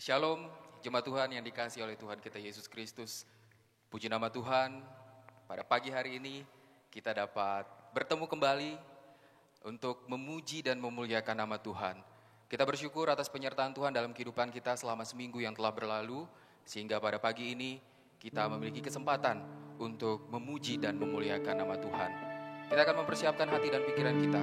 Shalom, jemaat Tuhan yang dikasihi oleh Tuhan kita Yesus Kristus. Puji nama Tuhan, pada pagi hari ini kita dapat bertemu kembali untuk memuji dan memuliakan nama Tuhan. Kita bersyukur atas penyertaan Tuhan dalam kehidupan kita selama seminggu yang telah berlalu, sehingga pada pagi ini kita memiliki kesempatan untuk memuji dan memuliakan nama Tuhan. Kita akan mempersiapkan hati dan pikiran kita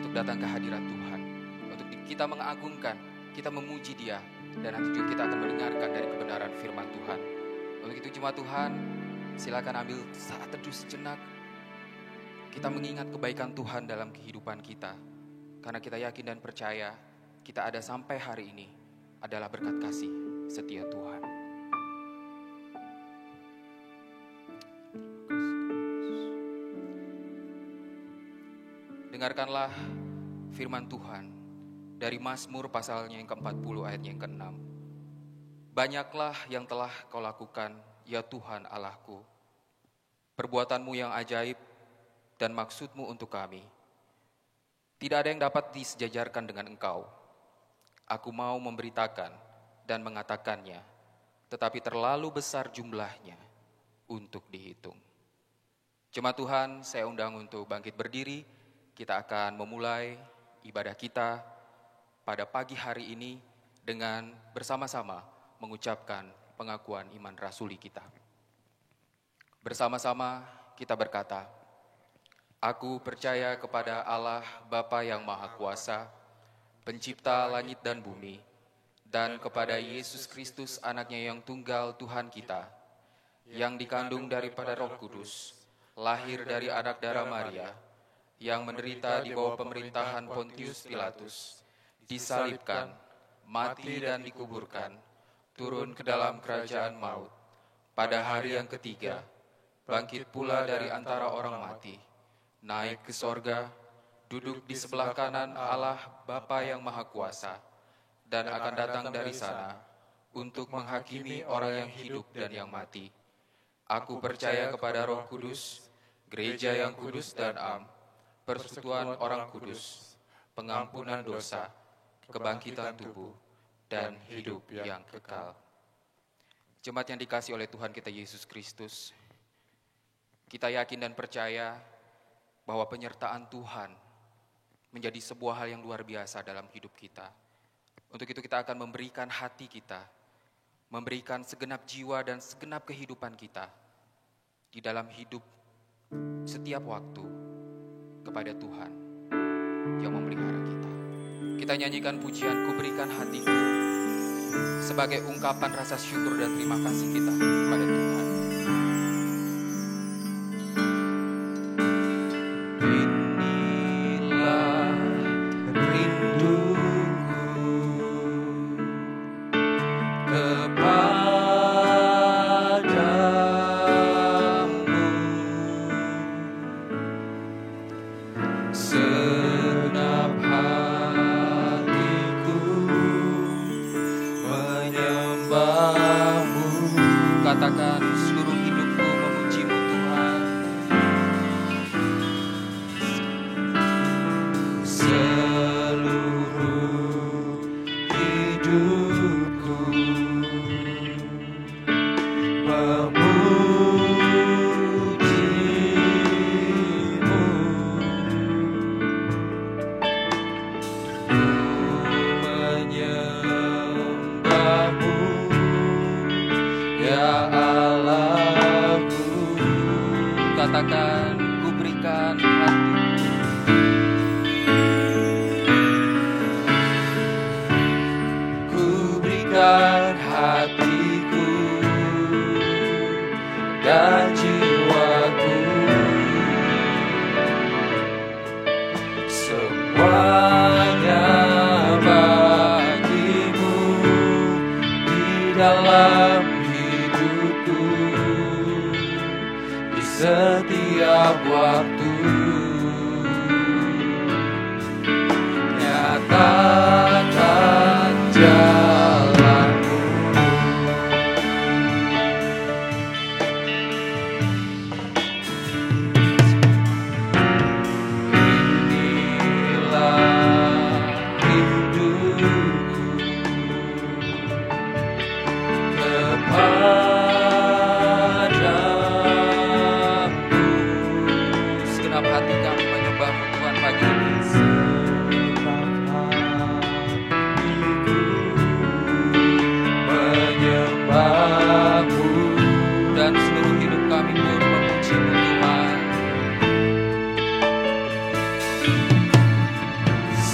untuk datang ke hadirat Tuhan, untuk kita mengagungkan, kita memuji Dia, dan nanti juga kita akan mendengarkan dari kebenaran firman Tuhan. Untuk itu jemaat Tuhan, silakan ambil saat teduh sejenak. Kita mengingat kebaikan Tuhan dalam kehidupan kita. Karena kita yakin dan percaya, kita ada sampai hari ini adalah berkat kasih setia Tuhan. Dengarkanlah firman Tuhan dari Mazmur pasalnya yang ke-40 ayatnya yang ke-6. Banyaklah yang telah kau lakukan, ya Tuhan Allahku. Perbuatanmu yang ajaib dan maksudmu untuk kami. Tidak ada yang dapat disejajarkan dengan Engkau. Aku mau memberitakan dan mengatakannya, tetapi terlalu besar jumlahnya untuk dihitung. Jemaat Tuhan, saya undang untuk bangkit berdiri. Kita akan memulai ibadah kita pada pagi hari ini dengan bersama-sama mengucapkan pengakuan iman rasuli kita. Bersama-sama kita berkata, Aku percaya kepada Allah Bapa yang Maha Kuasa, Pencipta langit dan bumi, dan kepada Yesus Kristus anaknya yang tunggal Tuhan kita, yang dikandung daripada Roh Kudus, lahir dari anak darah Maria, yang menderita di bawah pemerintahan Pontius Pilatus, disalibkan, mati dan dikuburkan, turun ke dalam kerajaan maut. Pada hari yang ketiga, bangkit pula dari antara orang mati, naik ke sorga, duduk di sebelah kanan Allah Bapa yang Maha Kuasa, dan akan datang dari sana untuk menghakimi orang yang hidup dan yang mati. Aku percaya kepada Roh Kudus, gereja yang kudus dan am, persekutuan orang kudus, pengampunan dosa, kebangkitan tubuh, dan hidup yang kekal. Jemaat yang dikasihi oleh Tuhan kita Yesus Kristus, kita yakin dan percaya bahwa penyertaan Tuhan menjadi sebuah hal yang luar biasa dalam hidup kita. Untuk itu kita akan memberikan hati kita, memberikan segenap jiwa dan segenap kehidupan kita di dalam hidup setiap waktu kepada Tuhan yang memelihara kita. Kita nyanyikan pujian Ku Berikan Hatiku sebagai ungkapan rasa syukur dan terima kasih kita kepada Tuhan. Inilah rinduku kepadamu, segenap hatiku menyembahmu. Katakan seluruh hidupku memujimu Tuhan. Seluruh hidupku memujimu. Menyembahmu, ya Allahku. Katakan, ku berikan hatiku. Ku berikan hatiku dan jiwaku, semuanya bagimu di dalam hidupku, di setiap waktu. Nyatakan jalanmu. Inilah rinduku segenap hati kami menyembah-Mu Tuhan pagi ini. Menyembah-Mu dan seluruh hidup kami pun memuji-Mu Tuhan.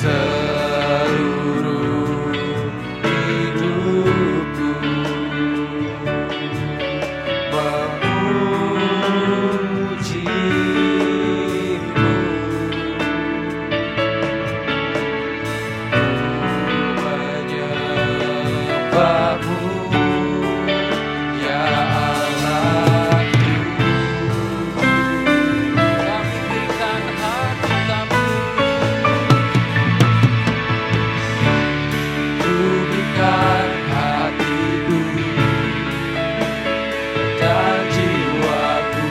Seluruh hidupku memuji-Mu. Menyembah-Mu ya Allahku. Kami berikan hati kami, ku berikan hatiku dan jiwaku,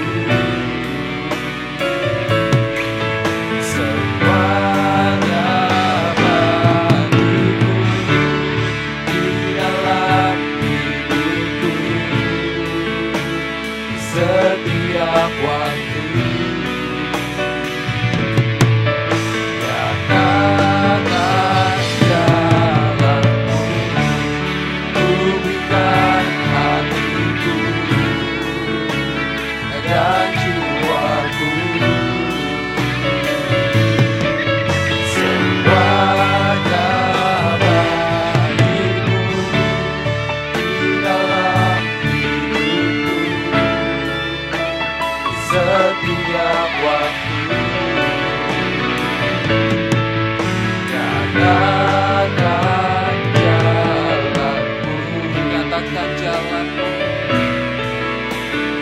semuanya bagimu di dalam hidupku, setiap waktu. Nyatakan jalanmu, ku berikan hatiku dan jiwaku, semuanya bagimu di dalam hidupku, setiap waktu. Nyatakan jalanmu, nyatakan jalanmu,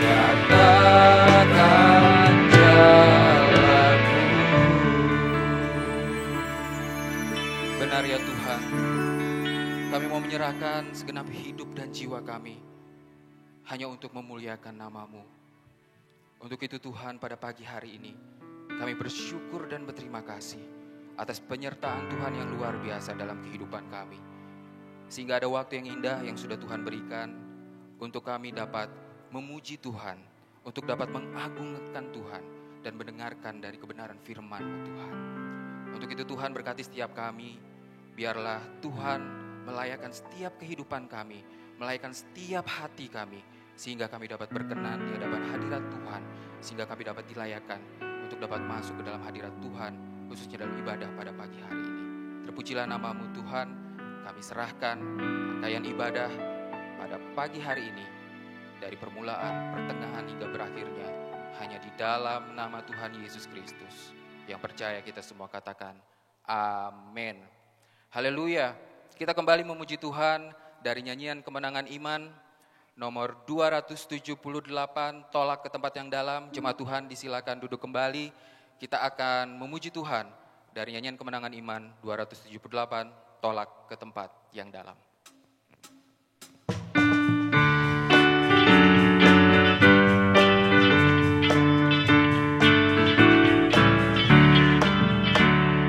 nyatakan jalanmu. Benar ya Tuhan, kami mau menyerahkan segenap hidup dan jiwa kami hanya untuk memuliakan nama-Mu. Untuk itu Tuhan, pada pagi hari ini kami bersyukur dan berterima kasih atas penyertaan Tuhan yang luar biasa dalam kehidupan kami. Sehingga ada waktu yang indah yang sudah Tuhan berikan untuk kami dapat memuji Tuhan, untuk dapat mengagungkan Tuhan dan mendengarkan dari kebenaran firman-Mu Tuhan. Untuk itu Tuhan berkati setiap kami, biarlah Tuhan melayakkan setiap kehidupan kami, melayakkan setiap hati kami, sehingga kami dapat berkenan di hadapan hadirat Tuhan, sehingga kami dapat dilayakkan untuk dapat masuk ke dalam hadirat Tuhan, khususnya dalam ibadah pada pagi hari ini. Terpujilah nama-Mu Tuhan, kami serahkan rangkaian ibadah pada pagi hari ini, dari permulaan, pertengahan hingga berakhirnya, hanya di dalam nama Tuhan Yesus Kristus. Yang percaya kita semua katakan, amin. Haleluya. Kita kembali memuji Tuhan dari nyanyian Kemenangan Iman nomor 278, Tolak ke Tempat yang Dalam. Jemaat Tuhan disilakan duduk kembali. Kita akan memuji Tuhan dari nyanyian Kemenangan Iman 278, Tolak ke Tempat yang Dalam.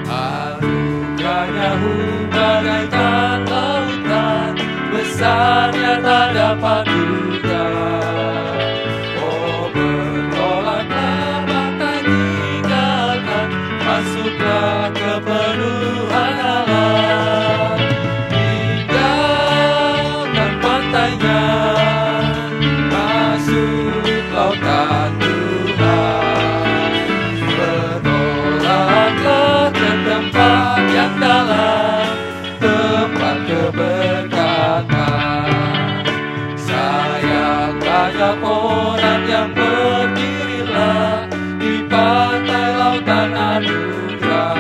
Anugerahnya bagaikan lautan, besarnya tak dapat duga. Oh, bertolaklah maka tinggalkan, masuklah ke penuhan Allah. Tinggalkan pantainya, masuk lautan Tuhan. Bertolaklah ke tempat yang dalam, tempat keberkatan. Sayang banyak orang yang berdirilah di pantai lautan anugerah,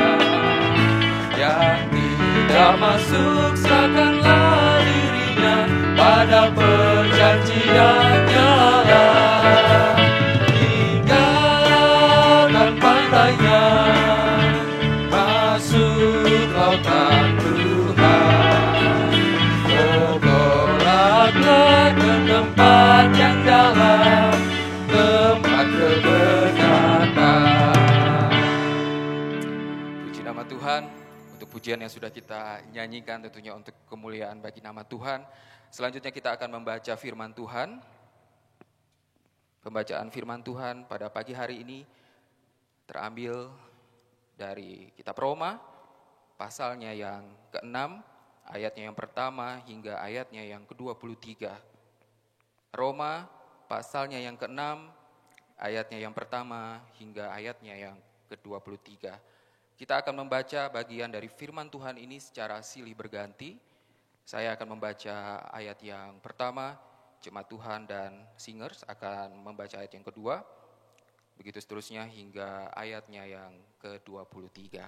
yang tidak masuk serahkanlah dirinya pada perjanjiannya Allah. Tinggalkan pantainya, masuk lautan Tuhan. Oh, tolaklah ke tempat yang dalam, tempat keberkatan. Puji nama Tuhan untuk pujian yang sudah kita nyanyikan, tentunya untuk kemuliaan bagi nama Tuhan. Selanjutnya kita akan membaca firman Tuhan. Pembacaan firman Tuhan pada pagi hari ini Terambil dari kitab Roma, pasalnya yang ke-6, ayatnya yang pertama hingga ayatnya yang ke-23. Roma, pasalnya yang ke-6, ayatnya yang pertama hingga ayatnya yang ke-23. Kita akan membaca bagian dari firman Tuhan ini secara silih berganti. Saya akan membaca ayat yang pertama, Jemaat Tuhan dan singers akan membaca ayat yang kedua, begitu seterusnya hingga ayatnya yang ke-23.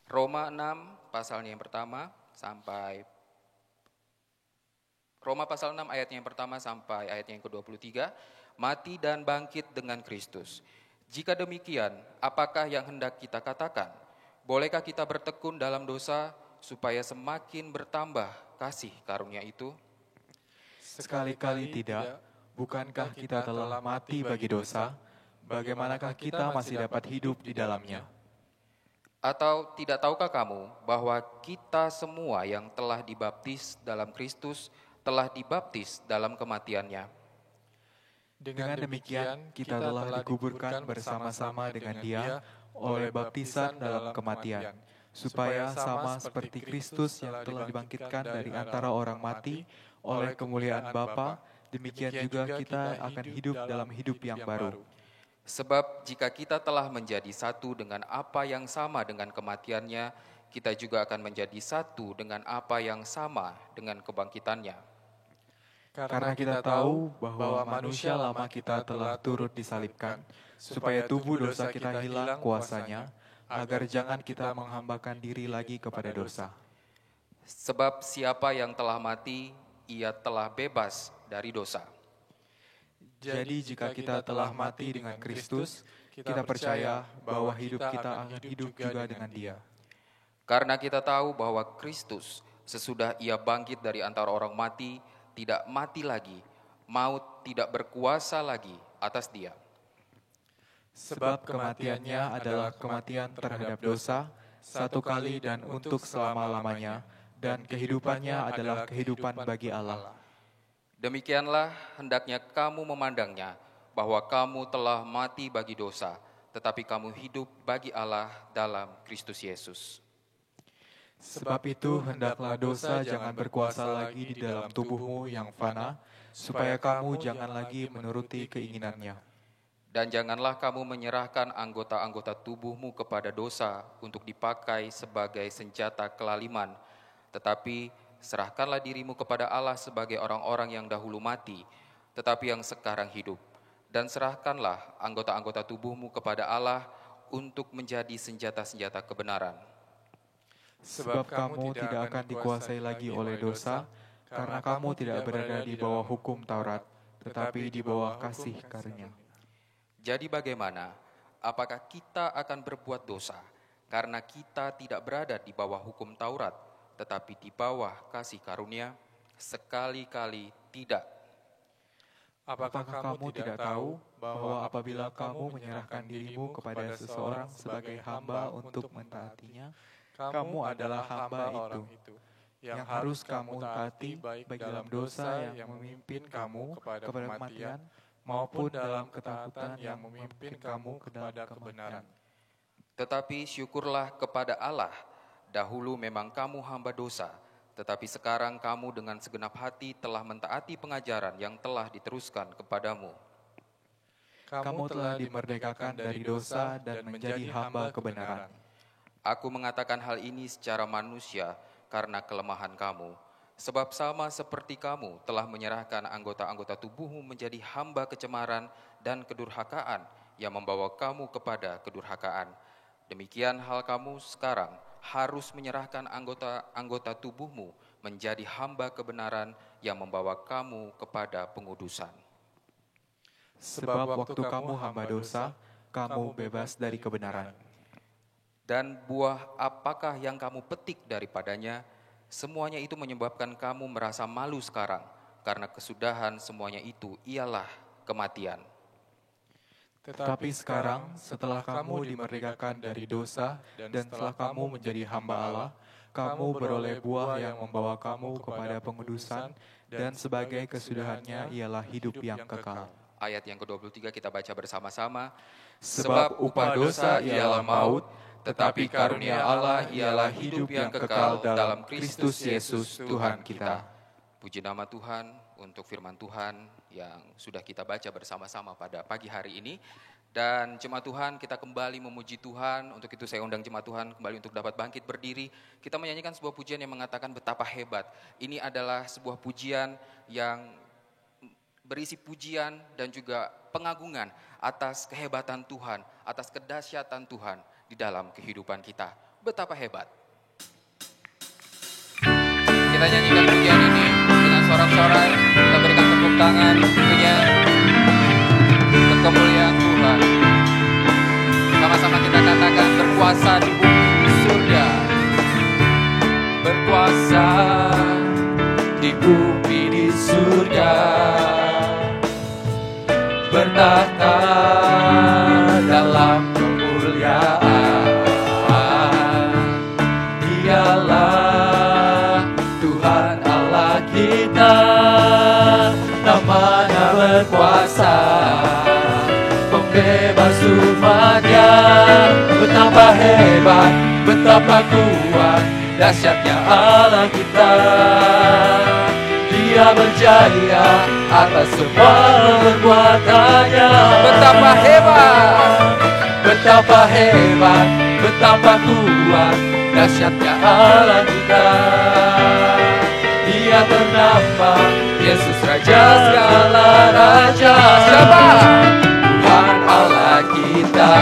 Roma 6 pasalnya yang pertama sampai Roma pasal 6 ayatnya yang pertama sampai ayatnya yang ke-23, mati dan bangkit dengan Kristus. Jika demikian, apakah yang hendak kita katakan? Bolehkah kita bertekun dalam dosa supaya semakin bertambah kasih karunia itu? Sekali-kali tidak. Bukankah kita telah mati bagi dosa? Bagaimanakah kita masih dapat hidup di dalamnya? Atau tidak tahukah kamu bahwa kita semua yang telah dibaptis dalam Kristus telah dibaptis dalam kematiannya? Dengan demikian, kita telah dikuburkan bersama-sama dengan Dia oleh baptisan dalam kematian, supaya sama seperti Kristus yang telah dibangkitkan dari antara orang mati oleh kemuliaan Bapa, demikian juga kita akan hidup dalam hidup yang baru. Sebab jika kita telah menjadi satu dengan apa yang sama dengan kematiannya, kita juga akan menjadi satu dengan apa yang sama dengan kebangkitannya. Karena kita tahu bahwa manusia lama kita telah turut disalibkan, supaya tubuh dosa kita hilang kuasanya, agar jangan kita menghambakan diri lagi kepada dosa. Sebab siapa yang telah mati, ia telah bebas dari dosa. Jadi jika kita telah mati dengan Kristus, kita percaya bahwa hidup kita akan hidup juga dengan Dia. Karena kita tahu bahwa Kristus sesudah ia bangkit dari antara orang mati, tidak mati lagi, maut tidak berkuasa lagi atas dia. Sebab kematiannya adalah kematian terhadap dosa, satu kali dan untuk selama-lamanya, dan kehidupannya adalah kehidupan bagi Allah. Demikianlah hendaknya kamu memandangnya, bahwa kamu telah mati bagi dosa, tetapi kamu hidup bagi Allah dalam Kristus Yesus. Sebab itu hendaklah dosa jangan berkuasa lagi di dalam tubuhmu yang fana, supaya kamu jangan lagi menuruti keinginannya. Dan janganlah kamu menyerahkan anggota-anggota tubuhmu kepada dosa untuk dipakai sebagai senjata kelaliman, tetapi serahkanlah dirimu kepada Allah sebagai orang-orang yang dahulu mati, tetapi yang sekarang hidup. Dan serahkanlah anggota-anggota tubuhmu kepada Allah untuk menjadi senjata-senjata kebenaran. Sebab kamu tidak akan dikuasai lagi oleh dosa, karena kamu tidak berada di bawah hukum Taurat, tetapi di bawah kasih karunia. Jadi bagaimana? Apakah kita akan berbuat dosa karena kita tidak berada di bawah hukum Taurat, tetapi di bawah kasih karunia? Sekali-kali tidak. Apakah kamu tidak tahu bahwa apabila kamu menyerahkan dirimu kepada seseorang sebagai hamba untuk mentaatinya, kamu adalah hamba itu, yang harus kamu taati baik dalam dosa yang memimpin kamu kepada kematian, maupun dalam ketaatan yang memimpin kamu kepada kebenaran. Tetapi syukurlah kepada Allah, dahulu memang kamu hamba dosa, tetapi sekarang kamu dengan segenap hati telah mentaati pengajaran yang telah diteruskan kepadamu. Kamu telah dimerdekakan dari dosa dan menjadi hamba kebenaran. Aku mengatakan hal ini secara manusia karena kelemahan kamu, sebab sama seperti kamu telah menyerahkan anggota-anggota tubuhmu menjadi hamba kecemaran dan kedurhakaan yang membawa kamu kepada kedurhakaan. Demikian hal kamu sekarang harus menyerahkan anggota-anggota tubuhmu menjadi hamba kebenaran yang membawa kamu kepada pengudusan. Sebab waktu kamu hamba dosa, kamu bebas dari kebenaran. Dan buah apakah yang kamu petik daripadanya? Semuanya itu menyebabkan kamu merasa malu sekarang, karena kesudahan semuanya itu ialah kematian. Tetapi sekarang, setelah kamu dimerdekakan dari dosa dan setelah kamu menjadi hamba Allah, kamu beroleh buah yang membawa kamu kepada pengudusan, dan sebagai kesudahannya ialah hidup yang kekal. ayat yang ke-23 kita baca bersama-sama. Sebab upah dosa ialah maut, tetapi karunia Allah ialah hidup yang kekal dalam Kristus Yesus Tuhan kita. Puji nama Tuhan untuk firman Tuhan yang sudah kita baca bersama-sama pada pagi hari ini. Dan jemaat Tuhan, kita kembali memuji Tuhan. Untuk itu saya undang jemaat Tuhan kembali untuk dapat bangkit berdiri. Kita menyanyikan sebuah pujian yang mengatakan betapa hebat. Ini adalah sebuah pujian yang berisi pujian dan juga pengagungan atas kehebatan Tuhan, atas kedahsyatan Tuhan di dalam kehidupan kita. Betapa hebat. Kita nyanyikan pujian ini dengan sorak-sorai. Kita berikan tepuk tangan tentunya untuk kemuliaan Tuhan. Sama-sama kita katakan berkuasa di bumi di surga. Berkuasa di bumi di surga. Bertahta dalam kemuliaan. Dialah Tuhan Allah kita, namanya berkuasa, pembebas umatnya. Betapa hebat, betapa kuat, dahsyatnya Allah kita. Dia berjaya atas semua perbuatannya. Betapa hebat, betapa hebat, betapa kuat, dahsyatnya Allah kita. Dia bernama Yesus Raja segala raja. Siapa? Tuhan Allah kita.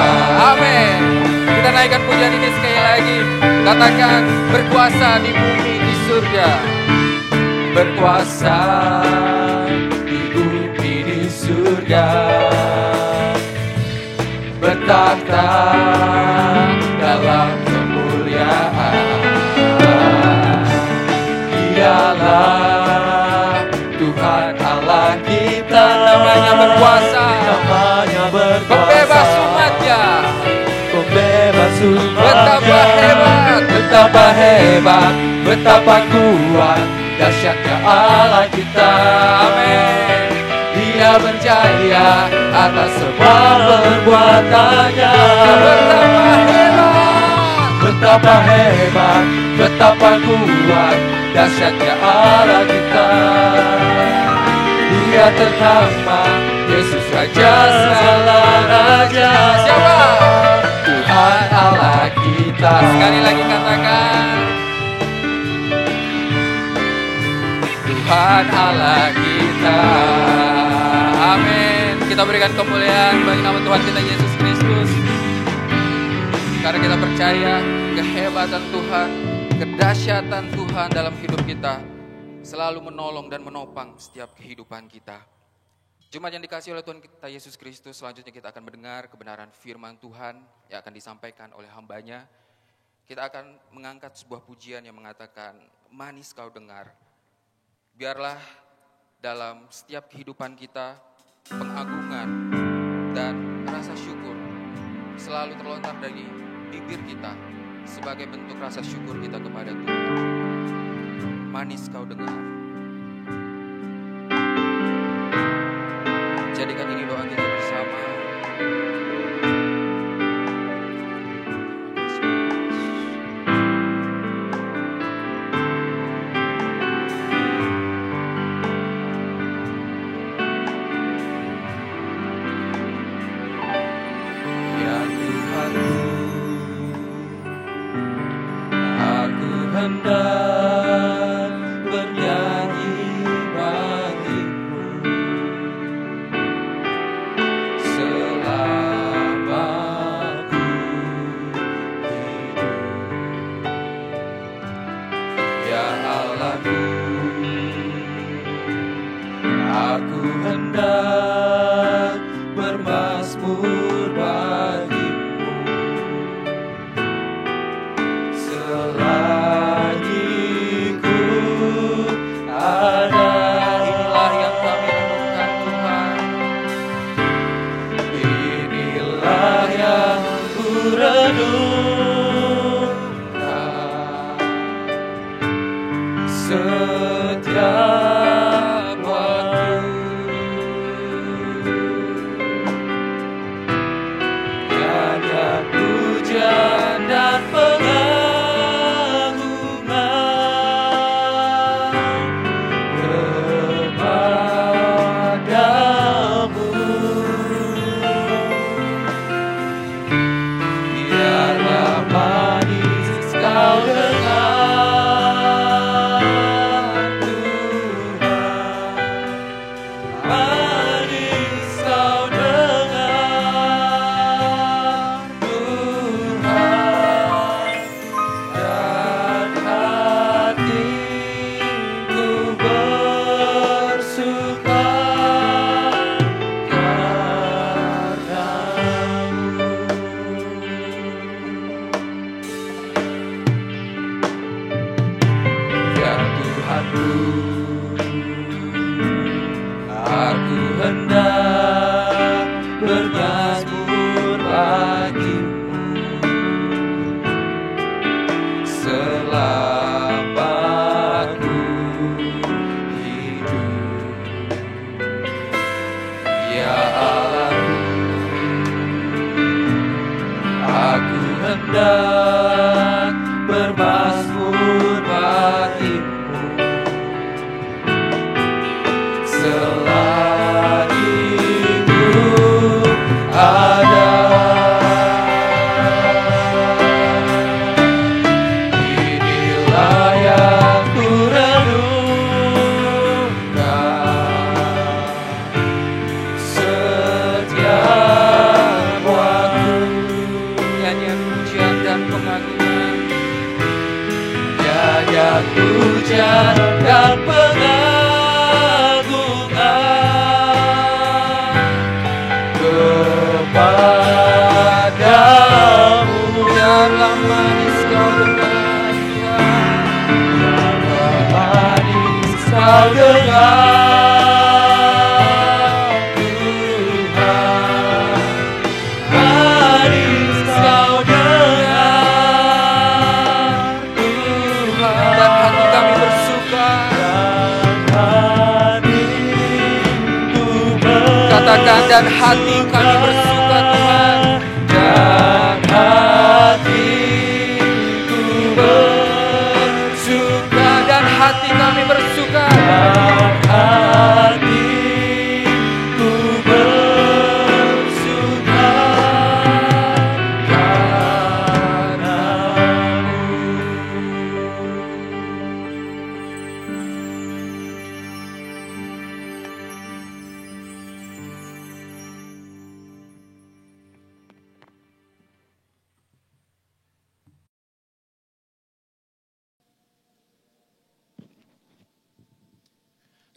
Amin. Kita naikkan pujian ini sekali lagi. Katakan berkuasa di bumi di surga. Berkuasa di bumi di surga. Bertahta dalam kemuliaan. Dialah Tuhan Allah kita, namanya berkuasa, namanya berkuasa, pembebas umatnya, pembebas umatnya. Betapa hebat, betapa hebat, betapa kuat, dahsyatnya Allah kita. Amin. Dia berjaya atas semua perbuatannya. Betapa hebat, betapa hebat, betapa kuat, dahsyatnya Allah kita. Dia ternama Yesus Raja segala raja. Siapa? Tuhan Allah kita. Sekali lagi katakan Tuhan Allah kita. Amin. Kita berikan kemuliaan bagi nama Tuhan kita Yesus Kristus. Karena kita percaya kehebatan Tuhan, kedahsyatan Tuhan dalam hidup kita selalu menolong dan menopang setiap kehidupan kita. Jemaat yang dikasihi oleh Tuhan kita Yesus Kristus, selanjutnya kita akan mendengar kebenaran firman Tuhan yang akan disampaikan oleh hambanya. Kita akan mengangkat sebuah pujian yang mengatakan, manis kau dengar. Biarlah dalam setiap kehidupan kita, pengagungan dan rasa syukur selalu terlontar dari bibir kita sebagai bentuk rasa syukur kita kepada Tuhan. Manis kau dengar. Jadikan ini doa kita bersama. Ya Tuhanku, aku hendak bernyanyi bagimu selama ku hidup. Ya Allahku, aku hendak bermazmur bagimu selagi hendak bermasmur bagimu. Selagi hidup ada, inilah yang ku renungkan setiap waktu. Nyanyian pujian dan pengagungan, nyanyian pujian dan pengagungan kepadamu. Biarlah manis kau dengar Tuhan, biarlah manis kau dengar Tuhan, manis kau dengar Tuhan. Dan hati kami bersuka, katakan, dan hati kami bersuka Tuhan, dan hatiku bersuka, dan hati kami bersuka, dan hatiku bersuka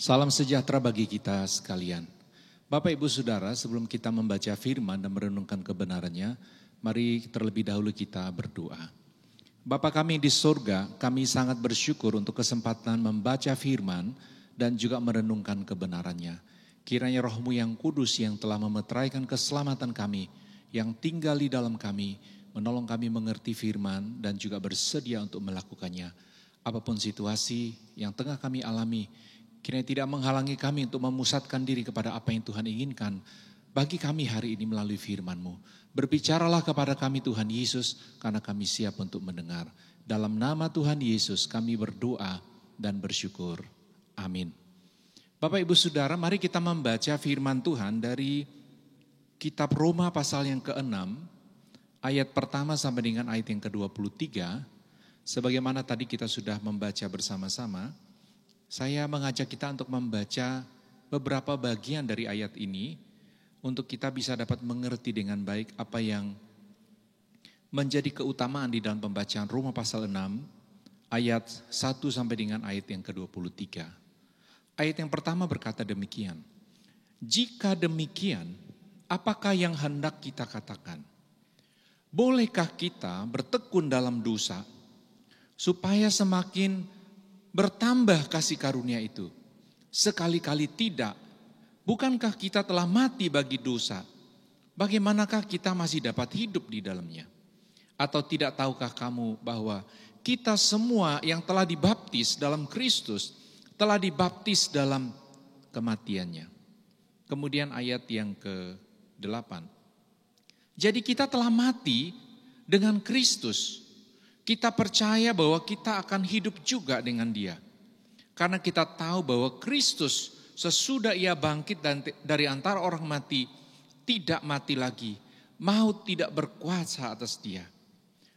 Salam sejahtera bagi kita sekalian. Bapak Ibu Saudara, sebelum kita membaca firman dan merenungkan kebenarannya, mari terlebih dahulu kita berdoa. Bapa kami di surga, kami sangat bersyukur untuk kesempatan membaca firman dan juga merenungkan kebenarannya. Kiranya Roh-Mu yang kudus yang telah memeteraikan keselamatan kami, yang tinggal di dalam kami, menolong kami mengerti firman dan juga bersedia untuk melakukannya. Apapun situasi yang tengah kami alami, kiranya tidak menghalangi kami untuk memusatkan diri kepada apa yang Tuhan inginkan bagi kami hari ini melalui firman-Mu. Berbicaralah kepada kami Tuhan Yesus, karena kami siap untuk mendengar. Dalam nama Tuhan Yesus kami berdoa dan bersyukur. Amin. Bapak Ibu Saudara, mari kita membaca firman Tuhan dari kitab Roma pasal yang ke-6, ayat pertama sampai dengan ayat yang ke-23. Sebagaimana tadi kita sudah membaca bersama-sama, saya mengajak kita untuk membaca beberapa bagian dari ayat ini untuk kita bisa dapat mengerti dengan baik apa yang menjadi keutamaan di dalam pembacaan Roma pasal 6 ayat 1 sampai dengan ayat yang ke-23. Ayat yang pertama berkata demikian. Jika demikian, apakah yang hendak kita katakan? Bolehkah kita bertekun dalam dosa supaya semakin bertambah kasih karunia itu? Sekali-kali tidak. Bukankah kita telah mati bagi dosa? Bagaimanakah kita masih dapat hidup di dalamnya? Atau tidak tahukah kamu bahwa kita semua yang telah dibaptis dalam Kristus telah dibaptis dalam kematiannya? Kemudian ayat yang ke-8. Jadi kita telah mati dengan Kristus. Kita percaya bahwa kita akan hidup juga dengan Dia. Karena kita tahu bahwa Kristus sesudah Ia bangkit dari antara orang mati, tidak mati lagi. Maut tidak berkuasa atas Dia.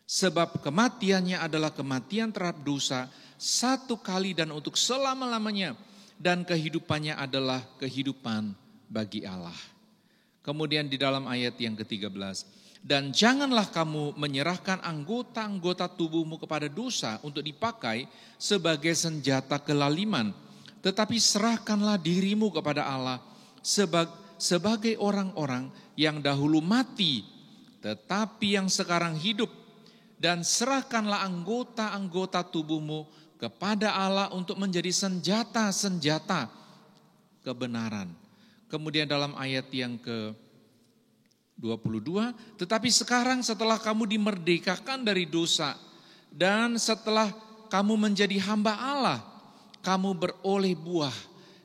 Sebab kematiannya adalah kematian terhadap dosa satu kali dan untuk selama-lamanya. Dan kehidupannya adalah kehidupan bagi Allah. Kemudian di dalam ayat yang ke-13. Dan janganlah kamu menyerahkan anggota-anggota tubuhmu kepada dosa untuk dipakai sebagai senjata kelaliman. Tetapi serahkanlah dirimu kepada Allah sebagai orang-orang yang dahulu mati, tetapi yang sekarang hidup. Dan serahkanlah anggota-anggota tubuhmu kepada Allah untuk menjadi senjata-senjata kebenaran. Kemudian dalam ayat yang ke-22, tetapi sekarang setelah kamu dimerdekakan dari dosa dan setelah kamu menjadi hamba Allah, kamu beroleh buah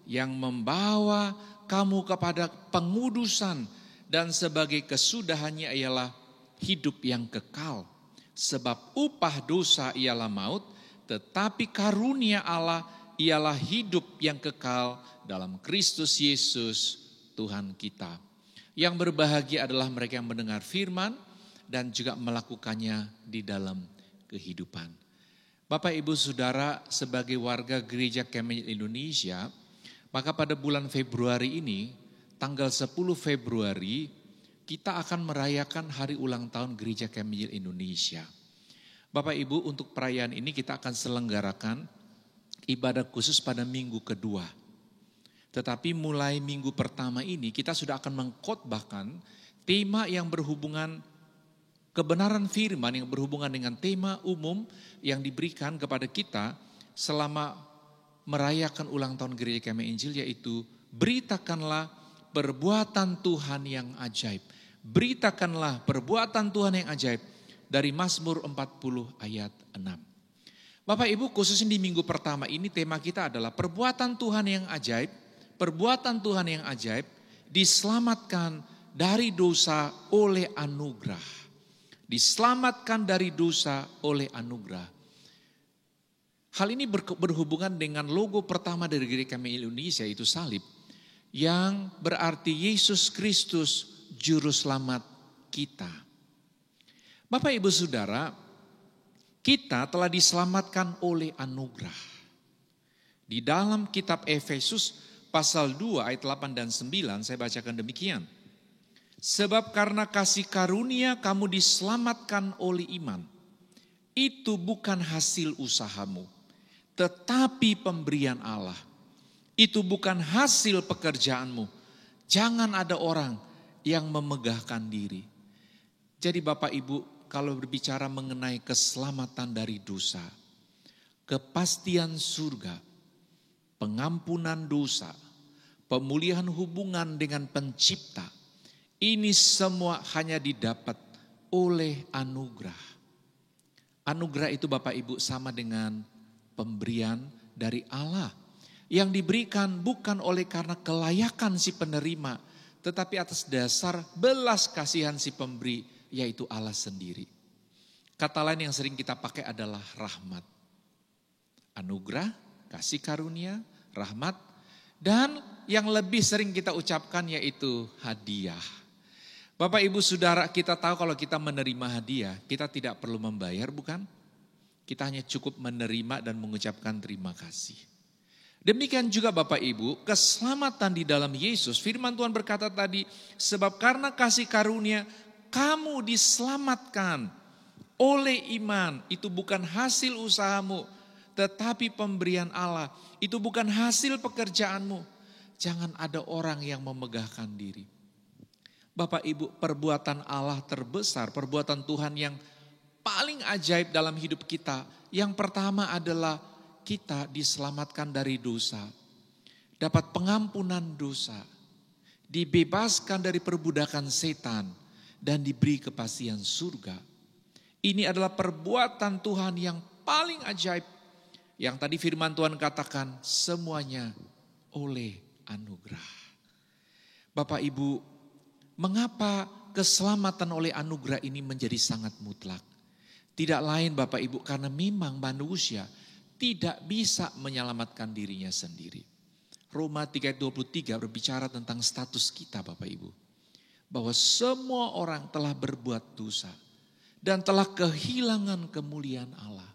yang membawa kamu kepada pengudusan dan sebagai kesudahannya ialah hidup yang kekal. Sebab upah dosa ialah maut, tetapi karunia Allah ialah hidup yang kekal dalam Kristus Yesus Tuhan kita. Yang berbahagia adalah mereka yang mendengar firman dan juga melakukannya di dalam kehidupan. Bapak Ibu Saudara, sebagai warga Gereja Kemeny Indonesia, maka pada bulan Februari ini, tanggal 10 Februari, kita akan merayakan hari ulang tahun Gereja Kemeny Indonesia. Bapak Ibu, untuk perayaan ini kita akan selenggarakan ibadah khusus pada minggu kedua. Tetapi mulai minggu pertama ini kita sudah akan mengkhotbahkan tema yang berhubungan kebenaran firman, yang berhubungan dengan tema umum yang diberikan kepada kita selama merayakan ulang tahun Gereja Kemeny Injil, yaitu beritakanlah perbuatan Tuhan yang ajaib. Beritakanlah perbuatan Tuhan yang ajaib dari Mazmur 40 ayat 6. Bapak Ibu, khususnya di minggu pertama ini tema kita adalah perbuatan Tuhan yang ajaib. Perbuatan Tuhan yang ajaib diselamatkan dari dosa oleh anugerah. Diselamatkan dari dosa oleh anugerah. Hal ini berhubungan dengan logo pertama dari Gereja Kemeny Indonesia, yaitu salib. Yang berarti Yesus Kristus Juru Selamat kita. Bapak Ibu Saudara, kita telah diselamatkan oleh anugerah. Di dalam kitab Efesus pasal 2 ayat 8 dan 9 saya bacakan demikian. Sebab karena kasih karunia kamu diselamatkan oleh iman. Itu bukan hasil usahamu, tetapi pemberian Allah. Itu bukan hasil pekerjaanmu. Jangan ada orang yang memegahkan diri. Jadi Bapak Ibu, kalau berbicara mengenai keselamatan dari dosa, kepastian surga, pengampunan dosa, pemulihan hubungan dengan pencipta, ini semua hanya didapat oleh anugerah. Anugerah itu Bapak Ibu sama dengan pemberian dari Allah yang diberikan bukan oleh karena kelayakan si penerima, tetapi atas dasar belas kasihan si pemberi, yaitu Allah sendiri. Kata lain yang sering kita pakai adalah rahmat. Anugerah, kasih karunia, rahmat, dan yang lebih sering kita ucapkan yaitu hadiah. Bapak Ibu Saudara, kita tahu kalau kita menerima hadiah, kita tidak perlu membayar, bukan? Kita hanya cukup menerima dan mengucapkan terima kasih. Demikian juga Bapak Ibu, keselamatan di dalam Yesus. Firman Tuhan berkata tadi, sebab karena kasih karunia kamu diselamatkan oleh iman. Itu bukan hasil usahamu, tetapi pemberian Allah. Itu bukan hasil pekerjaanmu. Jangan ada orang yang memegahkan diri. Bapak Ibu, perbuatan Allah terbesar, perbuatan Tuhan yang paling ajaib dalam hidup kita. Yang pertama adalah kita diselamatkan dari dosa. Dapat pengampunan dosa. Dibebaskan dari perbudakan setan. Dan diberi kepastian surga. Ini adalah perbuatan Tuhan yang paling ajaib. Yang tadi firman Tuhan katakan semuanya oleh anugerah. Bapak Ibu, mengapa keselamatan oleh anugerah ini menjadi sangat mutlak? Tidak lain Bapak Ibu, karena memang manusia tidak bisa menyelamatkan dirinya sendiri. Roma 3:23 berbicara tentang status kita Bapak Ibu. Bahwa semua orang telah berbuat dosa dan telah kehilangan kemuliaan Allah.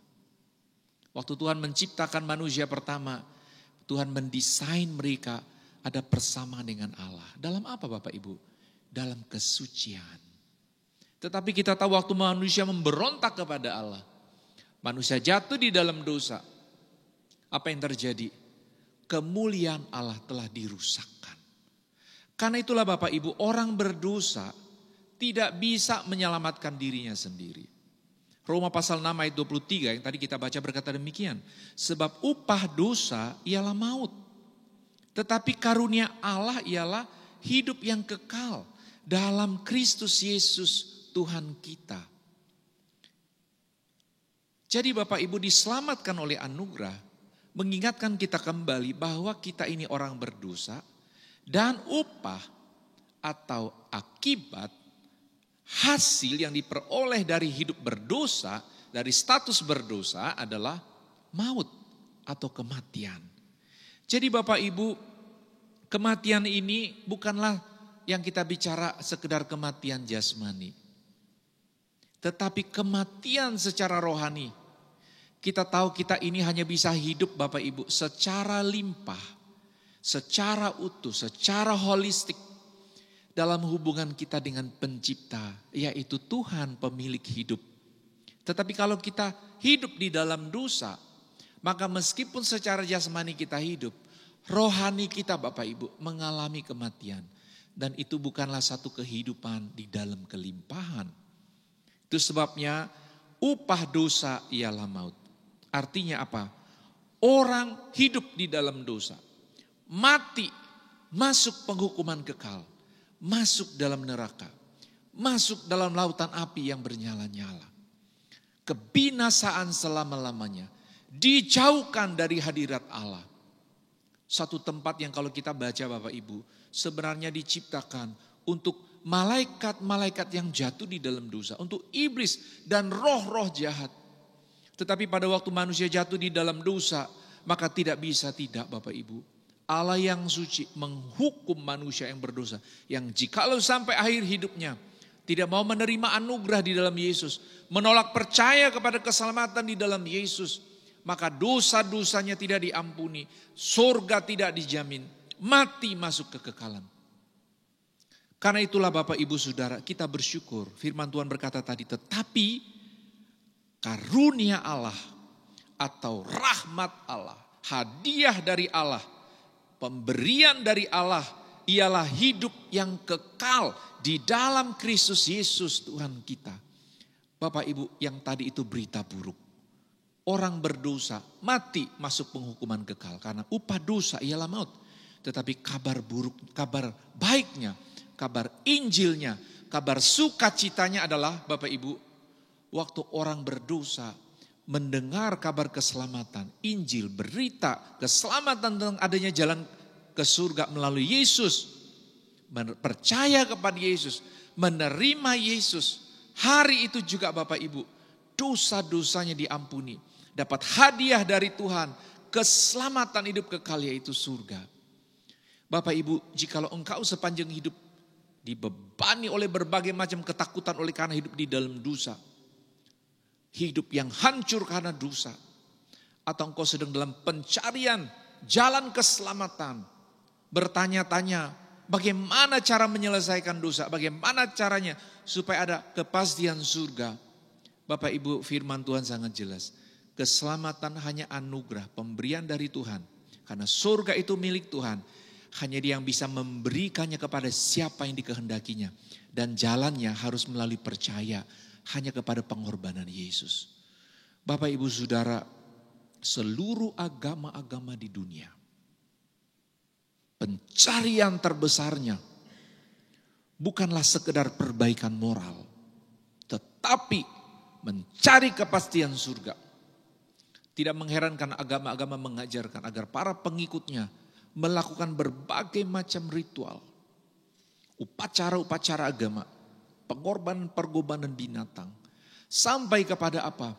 Waktu Tuhan menciptakan manusia pertama, Tuhan mendesain mereka ada persamaan dengan Allah. Dalam apa Bapak Ibu? Dalam kesucian. Tetapi kita tahu waktu manusia memberontak kepada Allah, manusia jatuh di dalam dosa. Apa yang terjadi? Kemuliaan Allah telah dirusakkan. Karena itulah Bapak Ibu, orang berdosa tidak bisa menyelamatkan dirinya sendiri. Roma pasal 6 ayat 23 yang tadi kita baca berkata demikian. Sebab upah dosa ialah maut. Tetapi karunia Allah ialah hidup yang kekal dalam Kristus Yesus Tuhan kita. Jadi Bapak Ibu diselamatkan oleh anugerah, mengingatkan kita kembali bahwa kita ini orang berdosa. Dan upah atau akibat hasil yang diperoleh dari hidup berdosa, dari status berdosa adalah maut atau kematian. Jadi Bapak Ibu, kematian ini bukanlah yang kita bicara sekedar kematian jasmani. Tetapi kematian secara rohani. Kita tahu kita ini hanya bisa hidup Bapak Ibu secara limpah, secara utuh, secara holistik. Dalam hubungan kita dengan pencipta, yaitu Tuhan pemilik hidup. Tetapi kalau kita hidup di dalam dosa, maka meskipun secara jasmani kita hidup, rohani kita Bapak Ibu mengalami kematian. Dan itu bukanlah satu kehidupan di dalam kelimpahan. Itu sebabnya upah dosa ialah maut. Artinya apa? Orang hidup di dalam dosa, mati, masuk penghukuman kekal. Masuk dalam neraka, masuk dalam lautan api yang bernyala-nyala. Kebinasaan selama-lamanya, dijauhkan dari hadirat Allah. Satu tempat yang kalau kita baca Bapak Ibu, sebenarnya diciptakan untuk malaikat-malaikat yang jatuh di dalam dosa, untuk iblis dan roh-roh jahat. Tetapi pada waktu manusia jatuh di dalam dosa, maka tidak bisa tidak Bapak Ibu. Allah yang suci menghukum manusia yang berdosa. Yang jikalau sampai akhir hidupnya tidak mau menerima anugerah di dalam Yesus, menolak percaya kepada keselamatan di dalam Yesus, maka dosa-dosanya tidak diampuni, surga tidak dijamin, mati masuk kekekalan. Karena itulah Bapak Ibu Saudara, kita bersyukur. Firman Tuhan berkata tadi, tetapi karunia Allah atau rahmat Allah, hadiah dari Allah, pemberian dari Allah ialah hidup yang kekal di dalam Kristus Yesus Tuhan kita. Bapak Ibu, yang tadi itu berita buruk. Orang berdosa mati masuk penghukuman kekal karena upah dosa ialah maut. Tetapi kabar buruk, kabar baiknya, kabar Injilnya, kabar sukacitanya adalah Bapak Ibu, waktu orang berdosa mendengar kabar keselamatan, Injil, berita keselamatan tentang adanya jalan ke surga melalui Yesus, percaya kepada Yesus, menerima Yesus, hari itu juga Bapak Ibu, dosa-dosanya diampuni, dapat hadiah dari Tuhan, keselamatan hidup kekal yaitu surga. Bapak Ibu, jikalau engkau sepanjang hidup dibebani oleh berbagai macam ketakutan oleh karena hidup di dalam dosa, hidup yang hancur karena dosa, atau engkau sedang dalam pencarian jalan keselamatan, bertanya-tanya bagaimana cara menyelesaikan dosa, bagaimana caranya supaya ada kepastian surga. Bapak Ibu, firman Tuhan sangat jelas, keselamatan hanya anugerah, pemberian dari Tuhan, karena surga itu milik Tuhan, hanya Dia yang bisa memberikannya kepada siapa yang dikehendakinya, dan jalannya harus melalui percaya hanya kepada pengorbanan Yesus. Bapak Ibu Saudara, seluruh agama-agama di dunia, pencarian terbesarnya bukanlah sekedar perbaikan moral, tetapi mencari kepastian surga. Tidak mengherankan agama-agama mengajarkan agar para pengikutnya melakukan berbagai macam ritual, upacara-upacara agama, pengorbanan binatang, sampai kepada apa?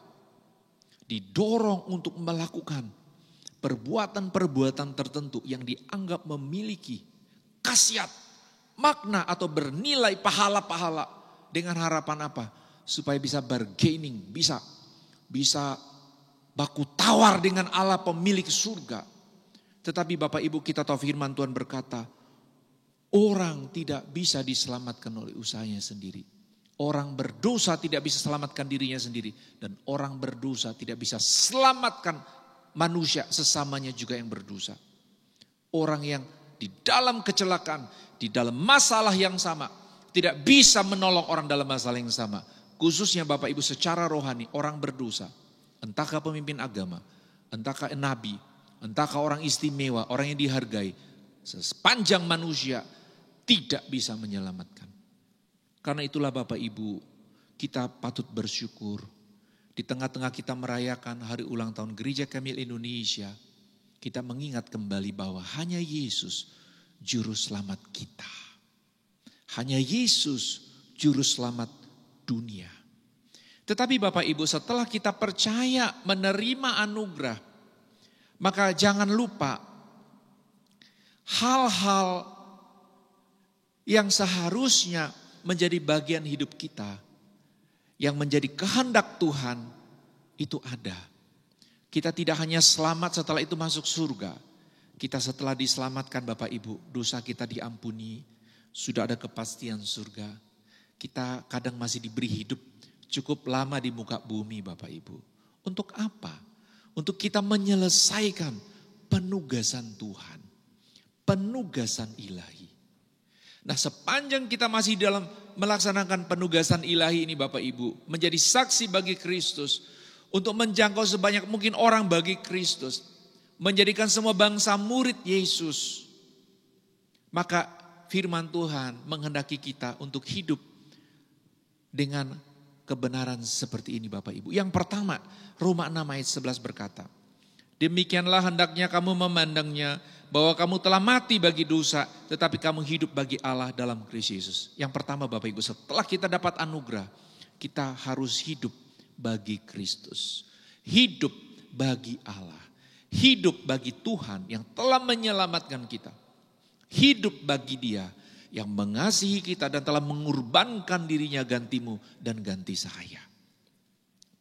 Didorong untuk melakukan perbuatan-perbuatan tertentu yang dianggap memiliki khasiat, makna atau bernilai pahala-pahala, dengan harapan apa? Supaya bisa bargaining, bisa baku tawar dengan Allah pemilik surga. Tetapi Bapak Ibu, kita tahu firman Tuhan berkata, orang tidak bisa diselamatkan oleh usahanya sendiri. Orang berdosa tidak bisa selamatkan dirinya sendiri. Dan orang berdosa tidak bisa selamatkan manusia sesamanya juga yang berdosa. Orang yang di dalam kecelakaan, di dalam masalah yang sama, tidak bisa menolong orang dalam masalah yang sama. Khususnya Bapak Ibu secara rohani, orang berdosa. Entahkah pemimpin agama, entahkah nabi, entahkah orang istimewa, orang yang dihargai. Sepanjang manusia tidak bisa menyelamatkan. Karena itulah Bapak Ibu, kita patut bersyukur. Di tengah-tengah kita merayakan hari ulang tahun Gereja Kamil Indonesia, kita mengingat kembali bahwa hanya Yesus juru selamat kita. Hanya Yesus juru selamat dunia. Tetapi Bapak Ibu, setelah kita percaya menerima anugerah, maka jangan lupa hal-hal yang seharusnya menjadi bagian hidup kita, yang menjadi kehendak Tuhan, itu ada. Kita tidak hanya selamat setelah itu masuk surga. Kita setelah diselamatkan Bapak Ibu, dosa kita diampuni, sudah ada kepastian surga. Kita kadang masih diberi hidup cukup lama di muka bumi Bapak Ibu. Untuk apa? Untuk kita menyelesaikan penugasan Tuhan. Penugasan ilahi. Nah, sepanjang kita masih dalam melaksanakan penugasan ilahi ini Bapak Ibu, menjadi saksi bagi Kristus, untuk menjangkau sebanyak mungkin orang bagi Kristus, menjadikan semua bangsa murid Yesus, maka firman Tuhan menghendaki kita untuk hidup dengan kebenaran seperti ini Bapak Ibu. Yang pertama, Roma 6 ayat 11 berkata, demikianlah hendaknya kamu memandangnya, bahwa kamu telah mati bagi dosa, tetapi kamu hidup bagi Allah dalam Kristus Yesus. Yang pertama Bapak Ibu, setelah kita dapat anugerah, kita harus hidup bagi Kristus. Hidup bagi Allah. Hidup bagi Tuhan yang telah menyelamatkan kita. Hidup bagi Dia yang mengasihi kita dan telah mengorbankan dirinya gantimu dan ganti saya.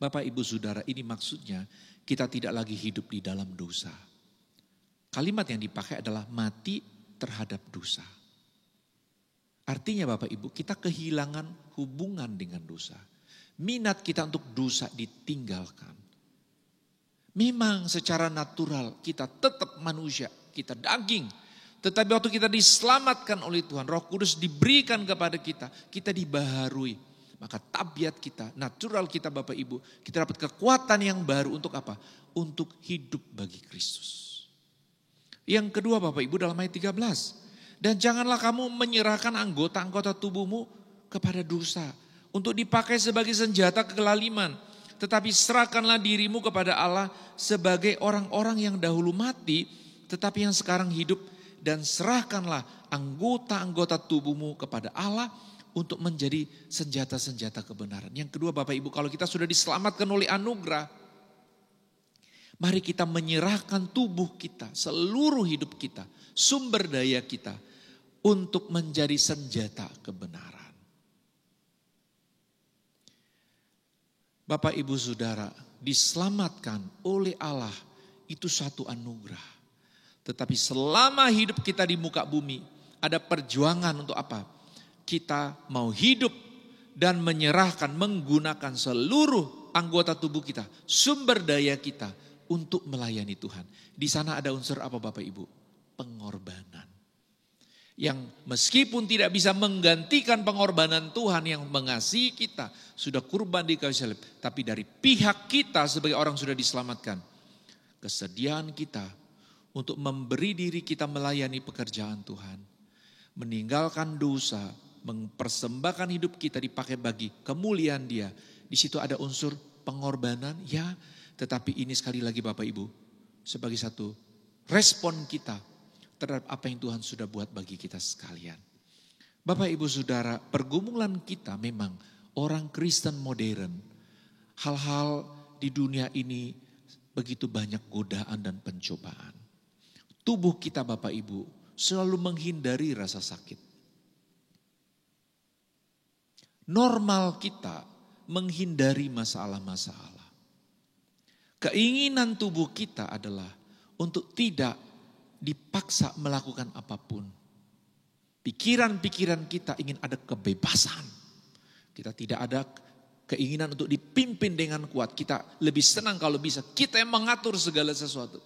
Bapak Ibu Saudara, ini maksudnya kita tidak lagi hidup di dalam dosa. Kalimat yang dipakai adalah mati terhadap dosa. Artinya Bapak Ibu, kita kehilangan hubungan dengan dosa. Minat kita untuk dosa ditinggalkan. Memang secara natural kita tetap manusia, kita daging. Tetapi waktu kita diselamatkan oleh Tuhan, Roh Kudus diberikan kepada kita, kita dibaharui. Maka tabiat kita, natural kita Bapak Ibu, kita dapat kekuatan yang baru untuk apa? Untuk hidup bagi Kristus. Yang kedua Bapak Ibu dalam ayat 13. Dan janganlah kamu menyerahkan anggota-anggota tubuhmu kepada dosa, untuk dipakai sebagai senjata kelaliman. Tetapi serahkanlah dirimu kepada Allah sebagai orang-orang yang dahulu mati, tetapi yang sekarang hidup. Dan serahkanlah anggota-anggota tubuhmu kepada Allah untuk menjadi senjata-senjata kebenaran. Yang kedua Bapak Ibu, kalau kita sudah diselamatkan oleh anugerah, mari kita menyerahkan tubuh kita, seluruh hidup kita, sumber daya kita untuk menjadi senjata kebenaran. Bapak Ibu Saudara, diselamatkan oleh Allah itu satu anugerah. Tetapi selama hidup kita di muka bumi, ada perjuangan untuk apa? Kita mau hidup dan menyerahkan, menggunakan seluruh anggota tubuh kita, sumber daya kita untuk melayani Tuhan. Di sana ada unsur apa Bapak Ibu? Pengorbanan. Yang meskipun tidak bisa menggantikan pengorbanan Tuhan yang mengasihi kita, sudah kurban di kayu salib, tapi dari pihak kita sebagai orang sudah diselamatkan, kesediaan kita untuk memberi diri kita melayani pekerjaan Tuhan, meninggalkan dosa, mempersembahkan hidup kita dipakai bagi kemuliaan Dia. Di situ ada unsur pengorbanan, ya, tetapi ini sekali lagi Bapak Ibu, sebagai satu respon kita terhadap apa yang Tuhan sudah buat bagi kita sekalian. Bapak Ibu Saudara, pergumulan kita memang orang Kristen modern, hal-hal di dunia ini begitu banyak godaan dan pencobaan. Tubuh kita Bapak Ibu selalu menghindari rasa sakit. Normal kita menghindari masalah-masalah. Keinginan tubuh kita adalah untuk tidak dipaksa melakukan apapun. Pikiran-pikiran kita ingin ada kebebasan. Kita tidak ada keinginan untuk dipimpin dengan kuat. Kita lebih senang kalau bisa kita yang mengatur segala sesuatu.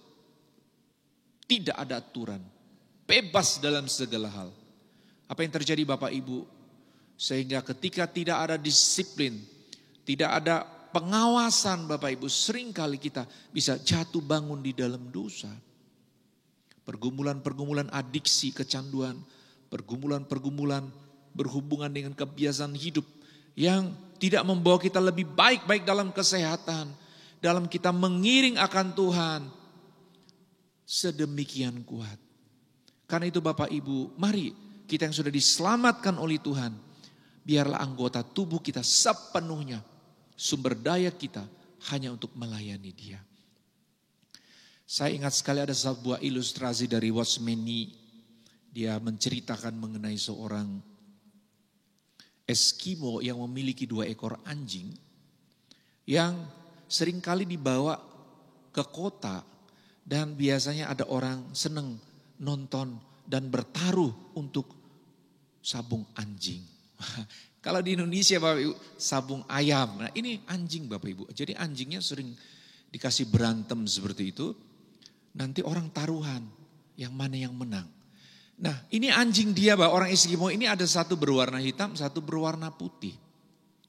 Tidak ada aturan, bebas dalam segala hal. Apa yang terjadi Bapak Ibu? Sehingga ketika tidak ada disiplin, tidak ada pengawasan Bapak Ibu, seringkali kita bisa jatuh bangun di dalam dosa. Pergumulan-pergumulan adiksi, kecanduan, pergumulan-pergumulan berhubungan dengan kebiasaan hidup yang tidak membawa kita lebih baik-baik dalam kesehatan, dalam kita mengiring akan Tuhan. Sedemikian kuat. Karena itu Bapak Ibu, mari kita yang sudah diselamatkan oleh Tuhan, biarlah anggota tubuh kita sepenuhnya, sumber daya kita hanya untuk melayani Dia. Saya ingat sekali ada sebuah ilustrasi dari Watchmeni. Dia menceritakan mengenai seorang Eskimo yang memiliki 2 ekor anjing yang seringkali dibawa ke kota dan biasanya ada orang senang nonton dan bertaruh untuk sabung anjing. Kalau di Indonesia Bapak Ibu sabung ayam, nah ini anjing Bapak Ibu. Jadi anjingnya sering dikasih berantem seperti itu, nanti orang taruhan yang mana yang menang. Nah ini anjing dia orang Eskimo ini ada satu berwarna hitam, satu berwarna putih.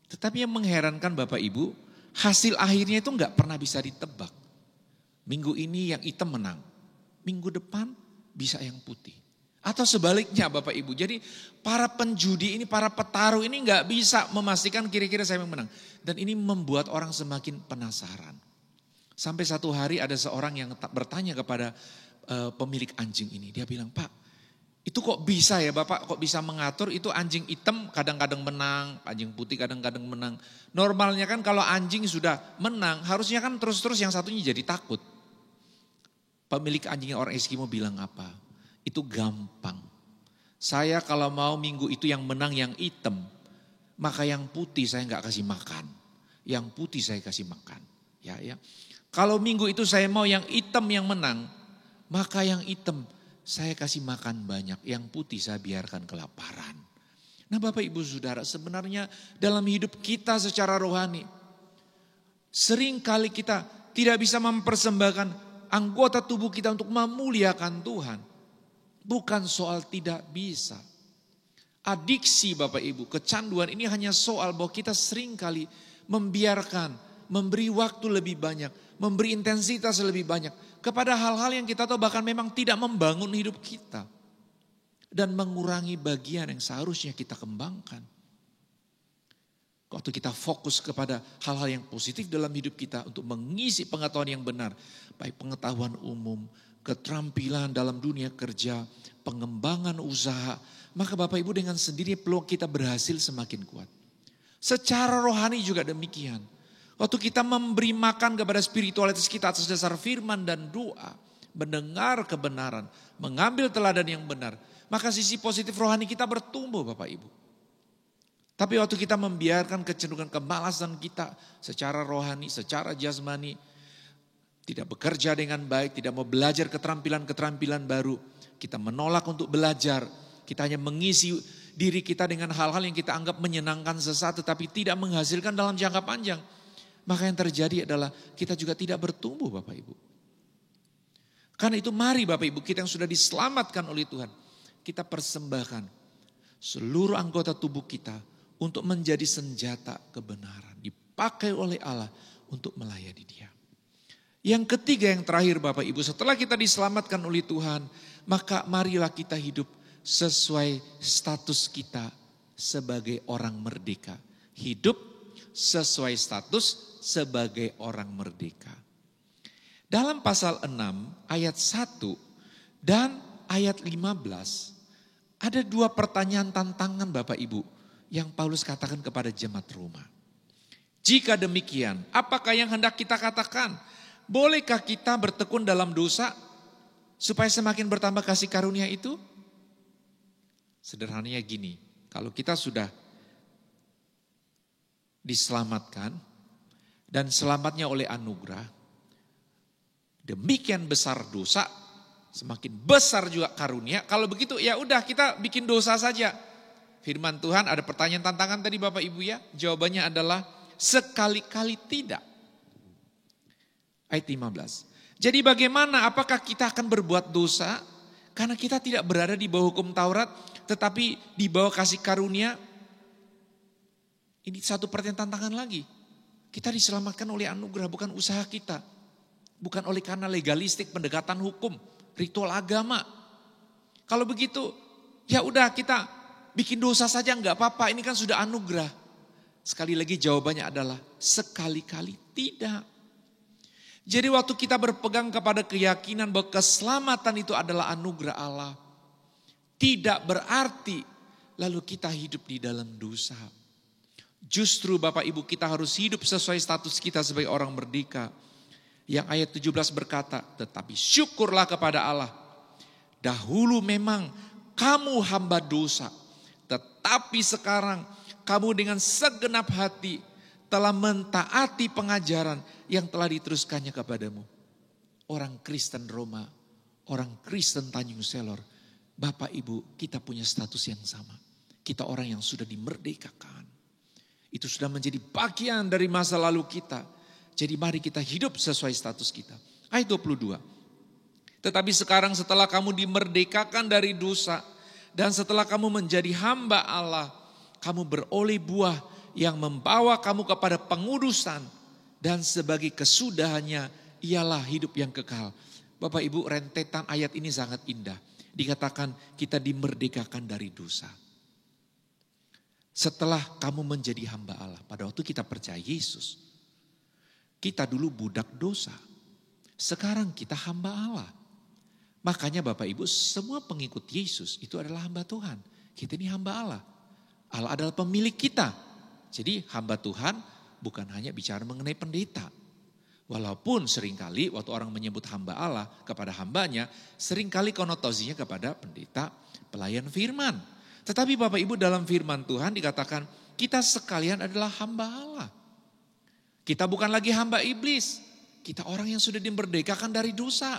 Tetapi yang mengherankan Bapak Ibu, hasil akhirnya itu enggak pernah bisa ditebak. Minggu ini yang hitam menang, minggu depan bisa yang putih. Atau sebaliknya Bapak Ibu, jadi para penjudi ini, para petaruh ini enggak bisa memastikan kira-kira siapa yang menang. Dan ini membuat orang semakin penasaran. Sampai satu hari ada seorang yang bertanya kepada pemilik anjing ini. Dia bilang, Pak, itu kok bisa ya Bapak, kok bisa mengatur itu anjing hitam kadang-kadang menang, anjing putih kadang-kadang menang. Normalnya kan kalau anjing sudah menang, harusnya kan terus-terus yang satunya jadi takut. Pemilik anjingnya orang Eskimo bilang apa? Itu gampang. Saya kalau mau minggu itu yang menang yang hitam, maka yang putih saya enggak kasih makan. Yang putih saya kasih makan. Ya. Kalau minggu itu saya mau yang hitam yang menang, maka yang hitam saya kasih makan banyak, yang putih saya biarkan kelaparan. Nah Bapak Ibu Saudara, sebenarnya dalam hidup kita secara rohani, seringkali kita tidak bisa mempersembahkan anggota tubuh kita untuk memuliakan Tuhan. Bukan soal tidak bisa. Adiksi Bapak Ibu, kecanduan ini hanya soal bahwa kita seringkali membiarkan, memberi waktu lebih banyak, memberi intensitas lebih banyak kepada hal-hal yang kita tahu bahkan memang tidak membangun hidup kita. Dan mengurangi bagian yang seharusnya kita kembangkan. Waktu kita fokus kepada hal-hal yang positif dalam hidup kita untuk mengisi pengetahuan yang benar. Baik pengetahuan umum, keterampilan dalam dunia kerja, pengembangan usaha. Maka Bapak Ibu dengan sendiri peluang kita berhasil semakin kuat. Secara rohani juga demikian. Waktu kita memberi makan kepada spiritualitas kita atas dasar firman dan doa, mendengar kebenaran, mengambil teladan yang benar, maka sisi positif rohani kita bertumbuh Bapak Ibu. Tapi waktu kita membiarkan kecenderungan kemalasan kita secara rohani, secara jasmani, tidak bekerja dengan baik, tidak mau belajar keterampilan-keterampilan baru, kita menolak untuk belajar, kita hanya mengisi diri kita dengan hal-hal yang kita anggap menyenangkan sesaat tetapi tidak menghasilkan dalam jangka panjang. Maka yang terjadi adalah kita juga tidak bertumbuh Bapak Ibu. Karena itu mari Bapak Ibu kita yang sudah diselamatkan oleh Tuhan. Kita persembahkan seluruh anggota tubuh kita untuk menjadi senjata kebenaran. Dipakai oleh Allah untuk melayani Dia. Yang ketiga yang terakhir Bapak Ibu, setelah kita diselamatkan oleh Tuhan, maka marilah kita hidup sesuai status kita sebagai orang merdeka. Hidup sesuai status sebagai orang merdeka. Dalam pasal 6 ayat 1 dan ayat 15 ada 2 pertanyaan tantangan Bapak Ibu yang Paulus katakan kepada jemaat Roma. Jika demikian, apakah yang hendak kita katakan? Bolehkah kita bertekun dalam dosa supaya semakin bertambah kasih karunia itu? Sederhananya gini, kalau kita sudah diselamatkan dan selamatnya oleh anugerah, demikian besar dosa, semakin besar juga karunia. Kalau begitu ya udah kita bikin dosa saja. Firman Tuhan ada pertanyaan tantangan tadi Bapak Ibu ya. Jawabannya adalah sekali-kali tidak. Ayat 15. Jadi bagaimana apakah kita akan berbuat dosa karena kita tidak berada di bawah hukum Taurat tetapi di bawah kasih karunia? Ini satu pertanyaan tantangan lagi. Kita diselamatkan oleh anugerah bukan usaha kita. Bukan oleh karena legalistik pendekatan hukum, ritual agama. Kalau begitu ya udah kita bikin dosa saja enggak apa-apa, ini kan sudah anugerah. Sekali lagi jawabannya adalah sekali-kali tidak. Jadi waktu kita berpegang kepada keyakinan bahwa keselamatan itu adalah anugerah Allah, tidak berarti lalu kita hidup di dalam dosa. Justru Bapak Ibu kita harus hidup sesuai status kita sebagai orang merdeka. Yang ayat 17 berkata, tetapi syukurlah kepada Allah. Dahulu memang kamu hamba dosa, tetapi sekarang kamu dengan segenap hati telah mentaati pengajaran yang telah diteruskannya kepadamu. Orang Kristen Roma, orang Kristen Tanjung Selor, Bapak Ibu kita punya status yang sama. Kita orang yang sudah dimerdekakan. Itu sudah menjadi bagian dari masa lalu kita. Jadi mari kita hidup sesuai status kita. Ayat 22. Tetapi sekarang setelah kamu dimerdekakan dari dosa dan setelah kamu menjadi hamba Allah, kamu beroleh buah yang membawa kamu kepada pengudusan dan sebagai kesudahannya ialah hidup yang kekal. Bapak Ibu, rentetan ayat ini sangat indah. Dikatakan kita dimerdekakan dari dosa. Setelah kamu menjadi hamba Allah, pada waktu kita percaya Yesus, kita dulu budak dosa. Sekarang kita hamba Allah. Makanya Bapak Ibu semua pengikut Yesus itu adalah hamba Tuhan. Kita ini hamba Allah. Allah adalah pemilik kita. Jadi hamba Tuhan bukan hanya bicara mengenai pendeta. Walaupun seringkali waktu orang menyebut hamba Allah kepada hambanya, seringkali konotasinya kepada pendeta pelayan firman. Tetapi Bapak Ibu dalam firman Tuhan dikatakan kita sekalian adalah hamba Allah. Kita bukan lagi hamba iblis. Kita orang yang sudah dimerdekakan dari dosa.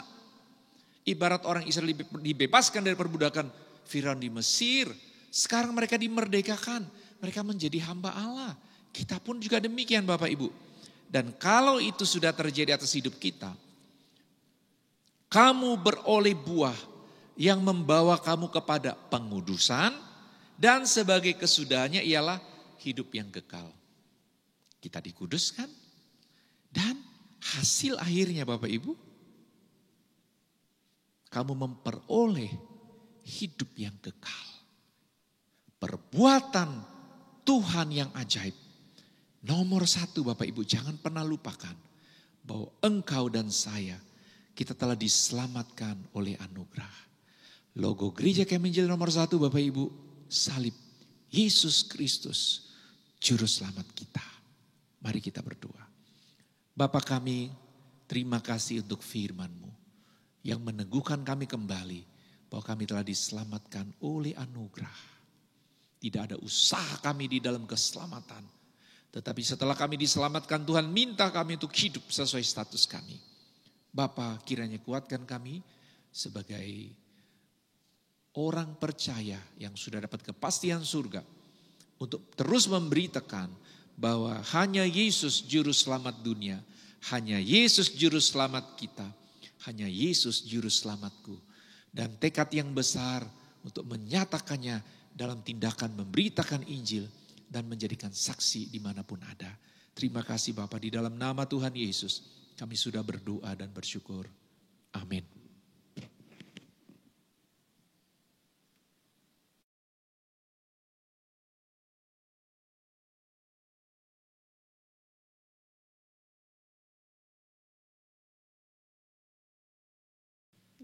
Ibarat orang Israel dibebaskan dari perbudakan Firaun di Mesir. Sekarang mereka dimerdekakan. Mereka menjadi hamba Allah. Kita pun juga demikian Bapak Ibu. Dan kalau itu sudah terjadi atas hidup kita, kamu beroleh buah yang membawa kamu kepada pengudusan dan sebagai kesudahannya ialah hidup yang kekal. Kita dikuduskan dan hasil akhirnya Bapak Ibu, kamu memperoleh hidup yang kekal. Perbuatan Tuhan yang ajaib. Nomor satu Bapak Ibu jangan pernah lupakan bahwa engkau dan saya kita telah diselamatkan oleh anugerah. Logo gereja Kemenjel nomor satu Bapak Ibu, salib Yesus Kristus juru selamat kita. Mari kita berdoa. Bapa kami terima kasih untuk firman-Mu yang meneguhkan kami kembali bahwa kami telah diselamatkan oleh anugerah. Tidak ada usaha kami di dalam keselamatan. Tetapi setelah kami diselamatkan Tuhan minta kami untuk hidup sesuai status kami. Bapa kiranya kuatkan kami sebagai orang percaya yang sudah dapat kepastian surga. Untuk terus memberitakan bahwa hanya Yesus juru selamat dunia. Hanya Yesus juru selamat kita. Hanya Yesus juru selamatku. Dan tekad yang besar untuk menyatakannya dalam tindakan memberitakan Injil. Dan menjadikan saksi dimanapun ada. Terima kasih Bapa di dalam nama Tuhan Yesus. Kami sudah berdoa dan bersyukur. Amin.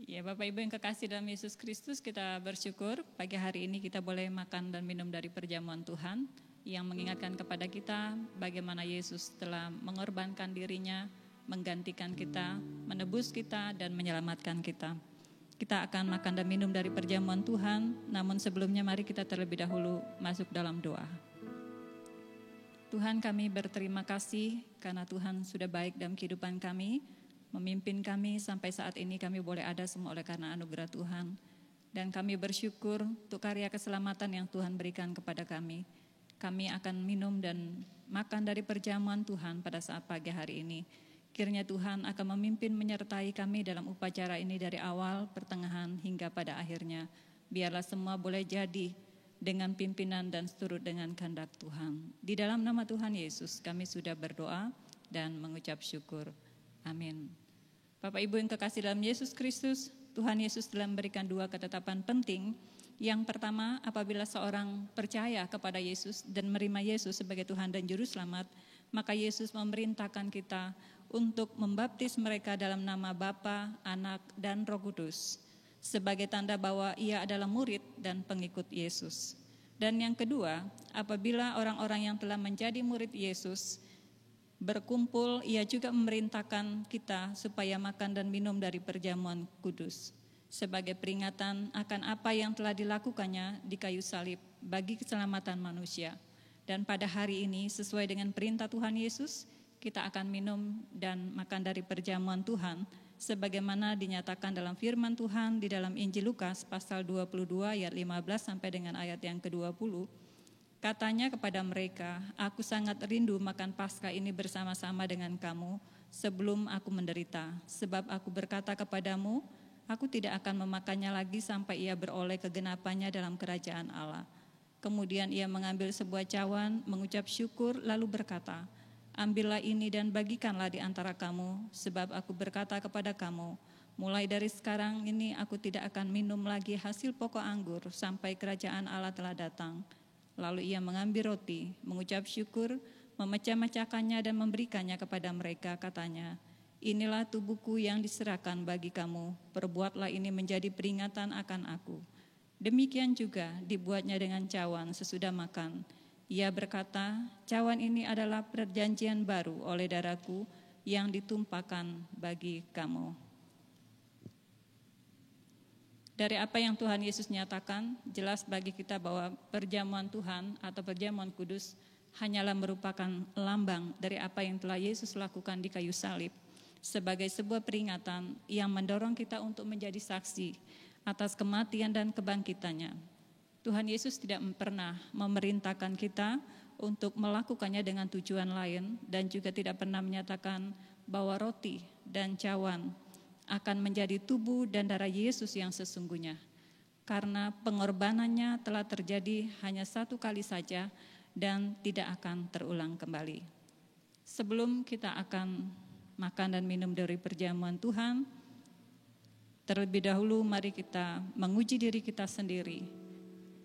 Ya Bapak Ibu yang kekasih dalam Yesus Kristus, kita bersyukur pagi hari ini kita boleh makan dan minum dari perjamuan Tuhan yang mengingatkan kepada kita bagaimana Yesus telah mengorbankan dirinya, menggantikan kita, menebus kita dan menyelamatkan kita. Kita akan makan dan minum dari perjamuan Tuhan, namun sebelumnya mari kita terlebih dahulu masuk dalam doa. Tuhan kami berterima kasih karena Tuhan sudah baik dalam kehidupan kami, memimpin kami sampai saat ini kami boleh ada semua oleh karena anugerah Tuhan. Dan kami bersyukur untuk karya keselamatan yang Tuhan berikan kepada kami. Kami akan minum dan makan dari perjamuan Tuhan pada saat pagi hari ini. Kiranya Tuhan akan memimpin menyertai kami dalam upacara ini dari awal, pertengahan hingga pada akhirnya. Biarlah semua boleh jadi dengan pimpinan dan seturut dengan kehendak Tuhan. Di dalam nama Tuhan Yesus kami sudah berdoa dan mengucap syukur. Amin. Bapak Ibu yang kekasih dalam Yesus Kristus, Tuhan Yesus telah memberikan dua ketetapan penting. Yang pertama, apabila seorang percaya kepada Yesus dan menerima Yesus sebagai Tuhan dan Juru Selamat, maka Yesus memerintahkan kita untuk membaptis mereka dalam nama Bapa, Anak, dan Roh Kudus, sebagai tanda bahwa ia adalah murid dan pengikut Yesus. Dan yang kedua, apabila orang-orang yang telah menjadi murid Yesus berkumpul, ia juga memerintahkan kita supaya makan dan minum dari perjamuan kudus sebagai peringatan akan apa yang telah dilakukannya di kayu salib bagi keselamatan manusia. Dan pada hari ini sesuai dengan perintah Tuhan Yesus, kita akan minum dan makan dari perjamuan Tuhan sebagaimana dinyatakan dalam firman Tuhan di dalam Injil Lukas pasal 22 ayat 15 sampai dengan ayat yang ke-20. Katanya kepada mereka, "Aku sangat rindu makan Paskah ini bersama-sama dengan kamu sebelum aku menderita. Sebab aku berkata kepadamu, aku tidak akan memakannya lagi sampai ia beroleh kegenapannya dalam kerajaan Allah." Kemudian ia mengambil sebuah cawan, mengucap syukur, lalu berkata, "Ambillah ini dan bagikanlah di antara kamu, sebab aku berkata kepada kamu, mulai dari sekarang ini aku tidak akan minum lagi hasil pokok anggur sampai kerajaan Allah telah datang." Lalu ia mengambil roti, mengucap syukur, memecah-mecahkannya dan memberikannya kepada mereka, katanya, "Inilah tubuhku yang diserahkan bagi kamu, perbuatlah ini menjadi peringatan akan aku." Demikian juga dibuatnya dengan cawan sesudah makan. Ia berkata, "Cawan ini adalah perjanjian baru oleh darahku yang ditumpahkan bagi kamu." Dari apa yang Tuhan Yesus nyatakan, jelas bagi kita bahwa perjamuan Tuhan atau perjamuan kudus hanyalah merupakan lambang dari apa yang telah Yesus lakukan di kayu salib sebagai sebuah peringatan yang mendorong kita untuk menjadi saksi atas kematian dan kebangkitannya. Tuhan Yesus tidak pernah memerintahkan kita untuk melakukannya dengan tujuan lain dan juga tidak pernah menyatakan bahwa roti dan cawan akan menjadi tubuh dan darah Yesus yang sesungguhnya. Karena pengorbanannya telah terjadi hanya satu kali saja dan tidak akan terulang kembali. Sebelum kita akan makan dan minum dari perjamuan Tuhan, terlebih dahulu mari kita menguji diri kita sendiri.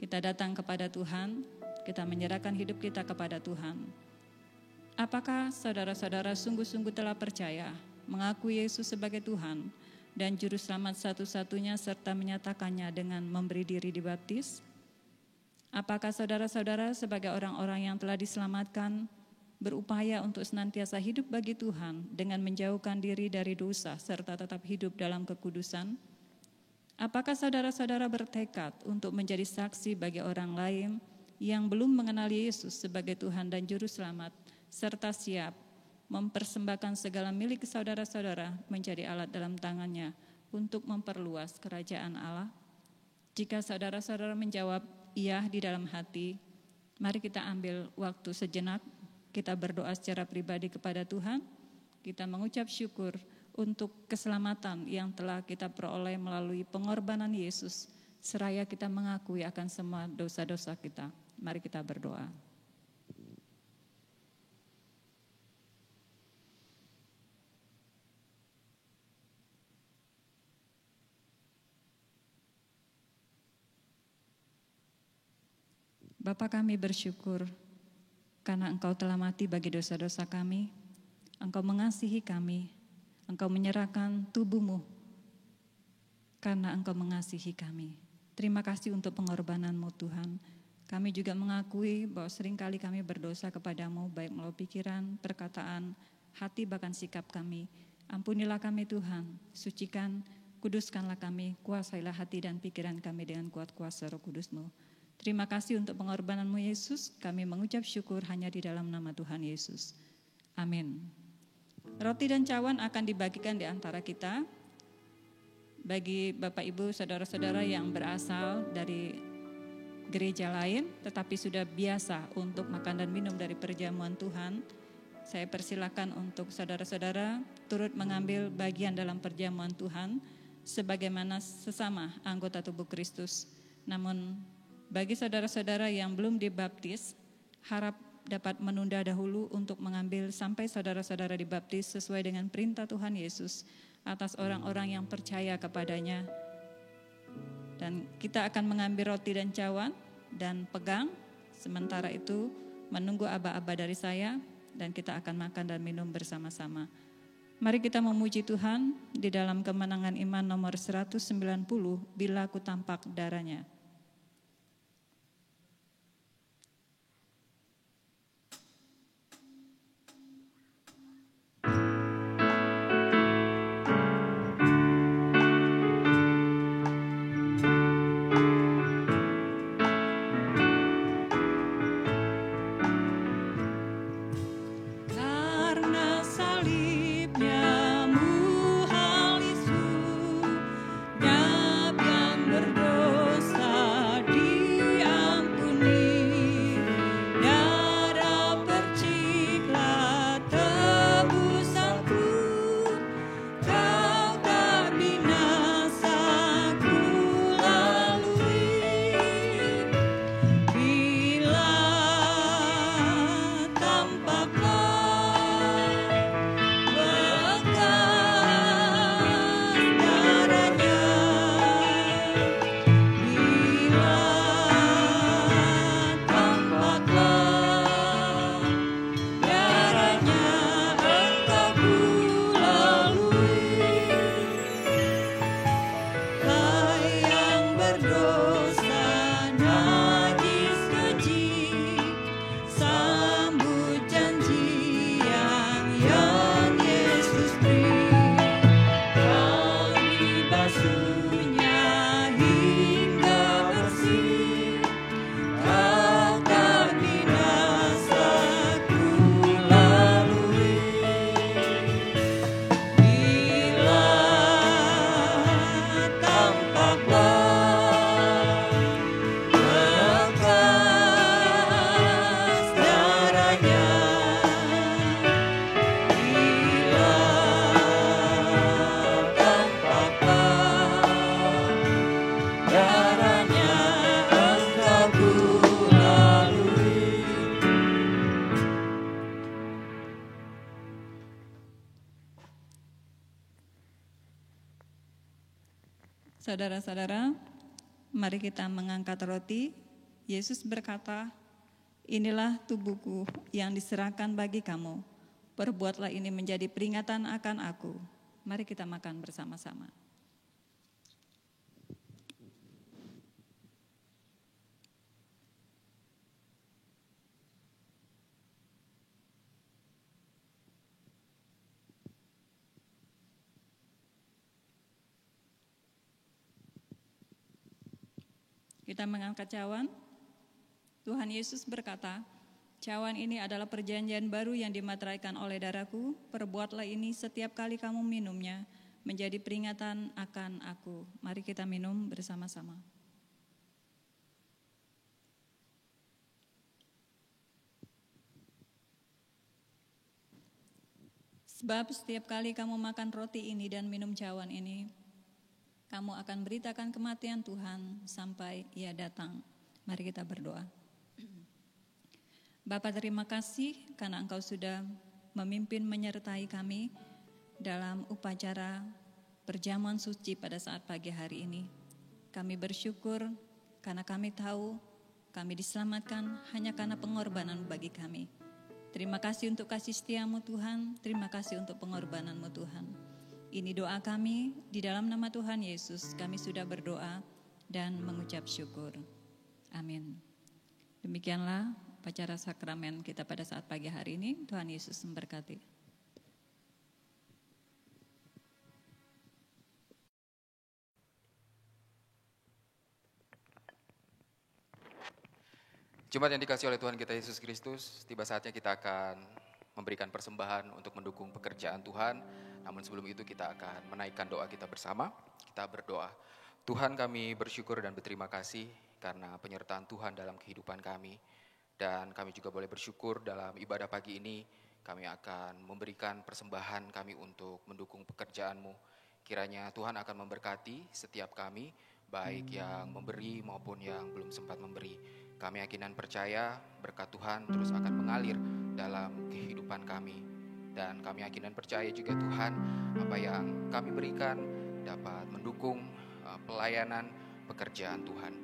Kita datang kepada Tuhan, kita menyerahkan hidup kita kepada Tuhan. Apakah saudara-saudara sungguh-sungguh telah percaya, mengakui Yesus sebagai Tuhan dan Juru Selamat satu-satunya serta menyatakannya dengan memberi diri dibaptis? Apakah saudara-saudara sebagai orang-orang yang telah diselamatkan berupaya untuk senantiasa hidup bagi Tuhan dengan menjauhkan diri dari dosa serta tetap hidup dalam kekudusan? Apakah saudara-saudara bertekad untuk menjadi saksi bagi orang lain yang belum mengenal Yesus sebagai Tuhan dan Juru Selamat serta siap mempersembahkan segala milik saudara-saudara menjadi alat dalam tangannya untuk memperluas kerajaan Allah? Jika saudara-saudara menjawab iya di dalam hati, mari kita ambil waktu sejenak, kita berdoa secara pribadi kepada Tuhan, kita mengucap syukur untuk keselamatan yang telah kita peroleh melalui pengorbanan Yesus, seraya kita mengakui akan semua dosa-dosa kita. Mari kita berdoa. Bapa, kami bersyukur karena Engkau telah mati bagi dosa-dosa kami. Engkau mengasihi kami. Engkau menyerahkan tubuh-Mu karena Engkau mengasihi kami. Terima kasih untuk pengorbanan-Mu Tuhan. Kami juga mengakui bahwa seringkali kami berdosa kepadamu, baik melalui pikiran, perkataan, hati, bahkan sikap kami. Ampunilah kami Tuhan, sucikan, kuduskanlah kami, kuasailah hati dan pikiran kami dengan kuat kuasa Roh Kudus-Mu. Terima kasih untuk pengorbanan-Mu Yesus, kami mengucap syukur hanya di dalam nama Tuhan Yesus. Amin. Roti dan cawan akan dibagikan di antara kita. Bagi Bapak Ibu, saudara-saudara yang berasal dari gereja lain, tetapi sudah biasa untuk makan dan minum dari perjamuan Tuhan, saya persilakan untuk saudara-saudara turut mengambil bagian dalam perjamuan Tuhan, sebagaimana sesama anggota tubuh Kristus. Namun bagi saudara-saudara yang belum dibaptis, harap dapat menunda dahulu untuk mengambil sampai saudara-saudara dibaptis sesuai dengan perintah Tuhan Yesus atas orang-orang yang percaya kepadanya. Dan kita akan mengambil roti dan cawan dan pegang, sementara itu menunggu aba-aba dari saya dan kita akan makan dan minum bersama-sama. Mari kita memuji Tuhan di dalam kemenangan iman nomor 190, bila ku tampak darahnya. Saudara-saudara, mari kita mengangkat roti. Yesus berkata, "Inilah tubuhku yang diserahkan bagi kamu. Perbuatlah ini menjadi peringatan akan aku." Mari kita makan bersama-sama. Kita mengangkat cawan. Tuhan Yesus berkata, "Cawan ini adalah perjanjian baru yang dimateraikan oleh darahku. Perbuatlah ini setiap kali kamu minumnya, menjadi peringatan akan aku." Mari kita minum bersama-sama. Sebab setiap kali kamu makan roti ini dan minum cawan ini, kamu akan beritakan kematian Tuhan sampai Ia datang. Mari kita berdoa. Bapa, terima kasih karena Engkau sudah memimpin menyertai kami dalam upacara perjamuan suci pada saat pagi hari ini. Kami bersyukur karena kami tahu kami diselamatkan hanya karena pengorbanan bagi kami. Terima kasih untuk kasih setia-Mu Tuhan, terima kasih untuk pengorbanan-Mu Tuhan. Ini doa kami, di dalam nama Tuhan Yesus kami sudah berdoa dan mengucap syukur. Amin. Demikianlah upacara sakramen kita pada saat pagi hari ini. Tuhan Yesus memberkati. Jemaat yang dikasihi oleh Tuhan kita Yesus Kristus, tiba saatnya kita akan memberikan persembahan untuk mendukung pekerjaan Tuhan. Namun sebelum itu kita akan menaikkan doa kita bersama. Kita berdoa. Tuhan, kami bersyukur dan berterima kasih karena penyertaan Tuhan dalam kehidupan kami. Dan kami juga boleh bersyukur dalam ibadah pagi ini kami akan memberikan persembahan kami untuk mendukung pekerjaan-Mu. Kiranya Tuhan akan memberkati setiap kami, baik yang memberi maupun yang belum sempat memberi. Kami yakin dan percaya berkat Tuhan terus akan mengalir dalam kehidupan kami. Dan kami yakin dan percaya juga Tuhan, apa yang kami berikan dapat mendukung pelayanan pekerjaan Tuhan.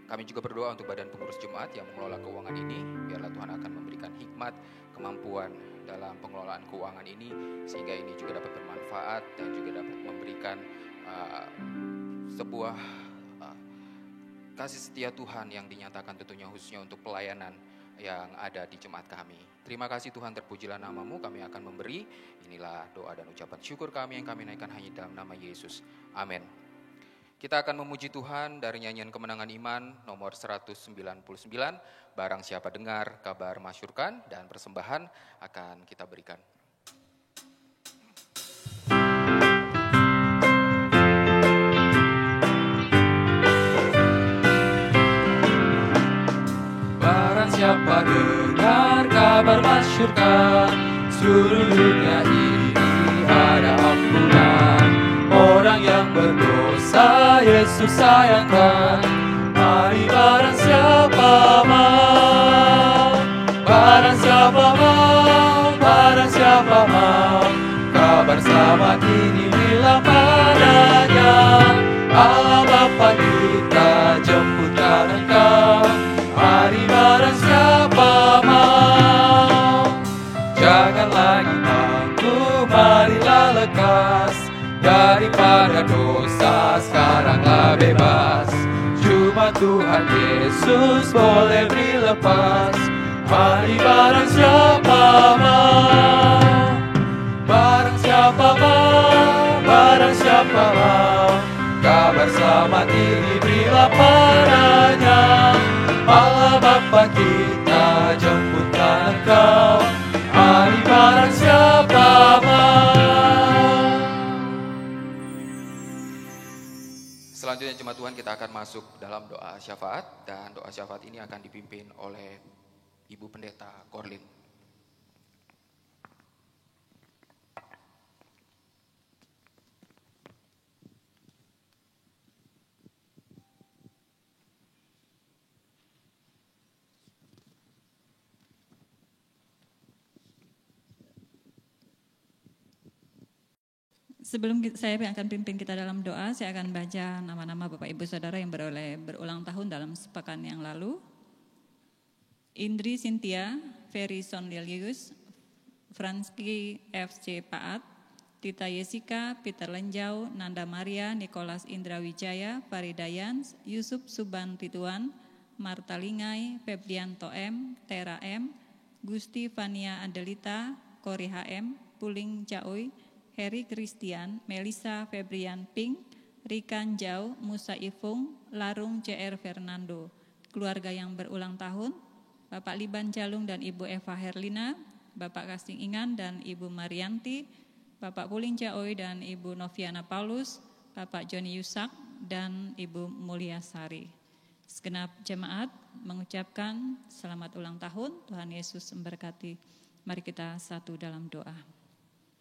Kami juga berdoa untuk badan pengurus jemaat yang mengelola keuangan ini. Biarlah Tuhan akan memberikan hikmat, kemampuan dalam pengelolaan keuangan ini, sehingga ini juga dapat bermanfaat dan juga dapat memberikan sebuah kasih setia Tuhan yang dinyatakan tentunya khususnya untuk pelayanan yang ada di jemaat kami. Terima kasih Tuhan, terpujilah nama-Mu, kami akan memberi. Inilah doa dan ucapan syukur kami yang kami naikkan hanya dalam nama Yesus. Amin. Kita akan memuji Tuhan dari nyanyian kemenangan iman nomor 199. Barang siapa dengar kabar masyurkan, dan persembahan akan kita berikan. Siapa dengar kabar masyurkan, seluruh dunia ini ada ampunan. Orang yang berdosa Yesus sayangkan. Mari barang siapa mau, barang siapa mau, barang siapa mau, kabar selamat ini bila padanya. Allah Bapa kita jemputkan engkau. Mari barang siapa mau, jangan lagi tangguh, marilah lekas daripada dosa, sekaranglah bebas. Cuma Tuhan Yesus boleh beri lepas. Mari barang siapa mau, barang siapa mau, barang siapa mau, kabar selamat ini berilah padanya. Allah Bapa kita jemputkan engkau. Mari barang siapa mau. Selanjutnya jemaat Tuhan, kita akan masuk dalam doa syafaat. Dan doa syafaat ini akan dipimpin oleh Ibu Pendeta Korlin. Saya akan pimpin kita dalam doa, saya akan baca nama-nama Bapak Ibu Saudara yang berulang tahun dalam sepekan yang lalu. Indri Cynthia, Ferry Sondelius, Franski FC Paat, Tita Yesika, Peter Lenjau, Nanda Maria, Nicholas Indra Wijaya, Farida Yans, Yusuf Suban Rituan, Marta Lingai, Febrianto M, Tera M, Gusti Fania Adelita, Kori HM, Puling Jaoy, Heri Christian, Melisa Febrian Ping, Rikan Jau, Musa Ifung, Larung CR Fernando. Keluarga yang berulang tahun, Bapak Liban Jalung dan Ibu Eva Herlina, Bapak Kasting Ingan dan Ibu Marianti, Bapak Puling Jaoy dan Ibu Noviana Paulus, Bapak Joni Yusak dan Ibu Mulyasari. Segenap jemaat mengucapkan selamat ulang tahun, Tuhan Yesus memberkati. Mari kita satu dalam doa.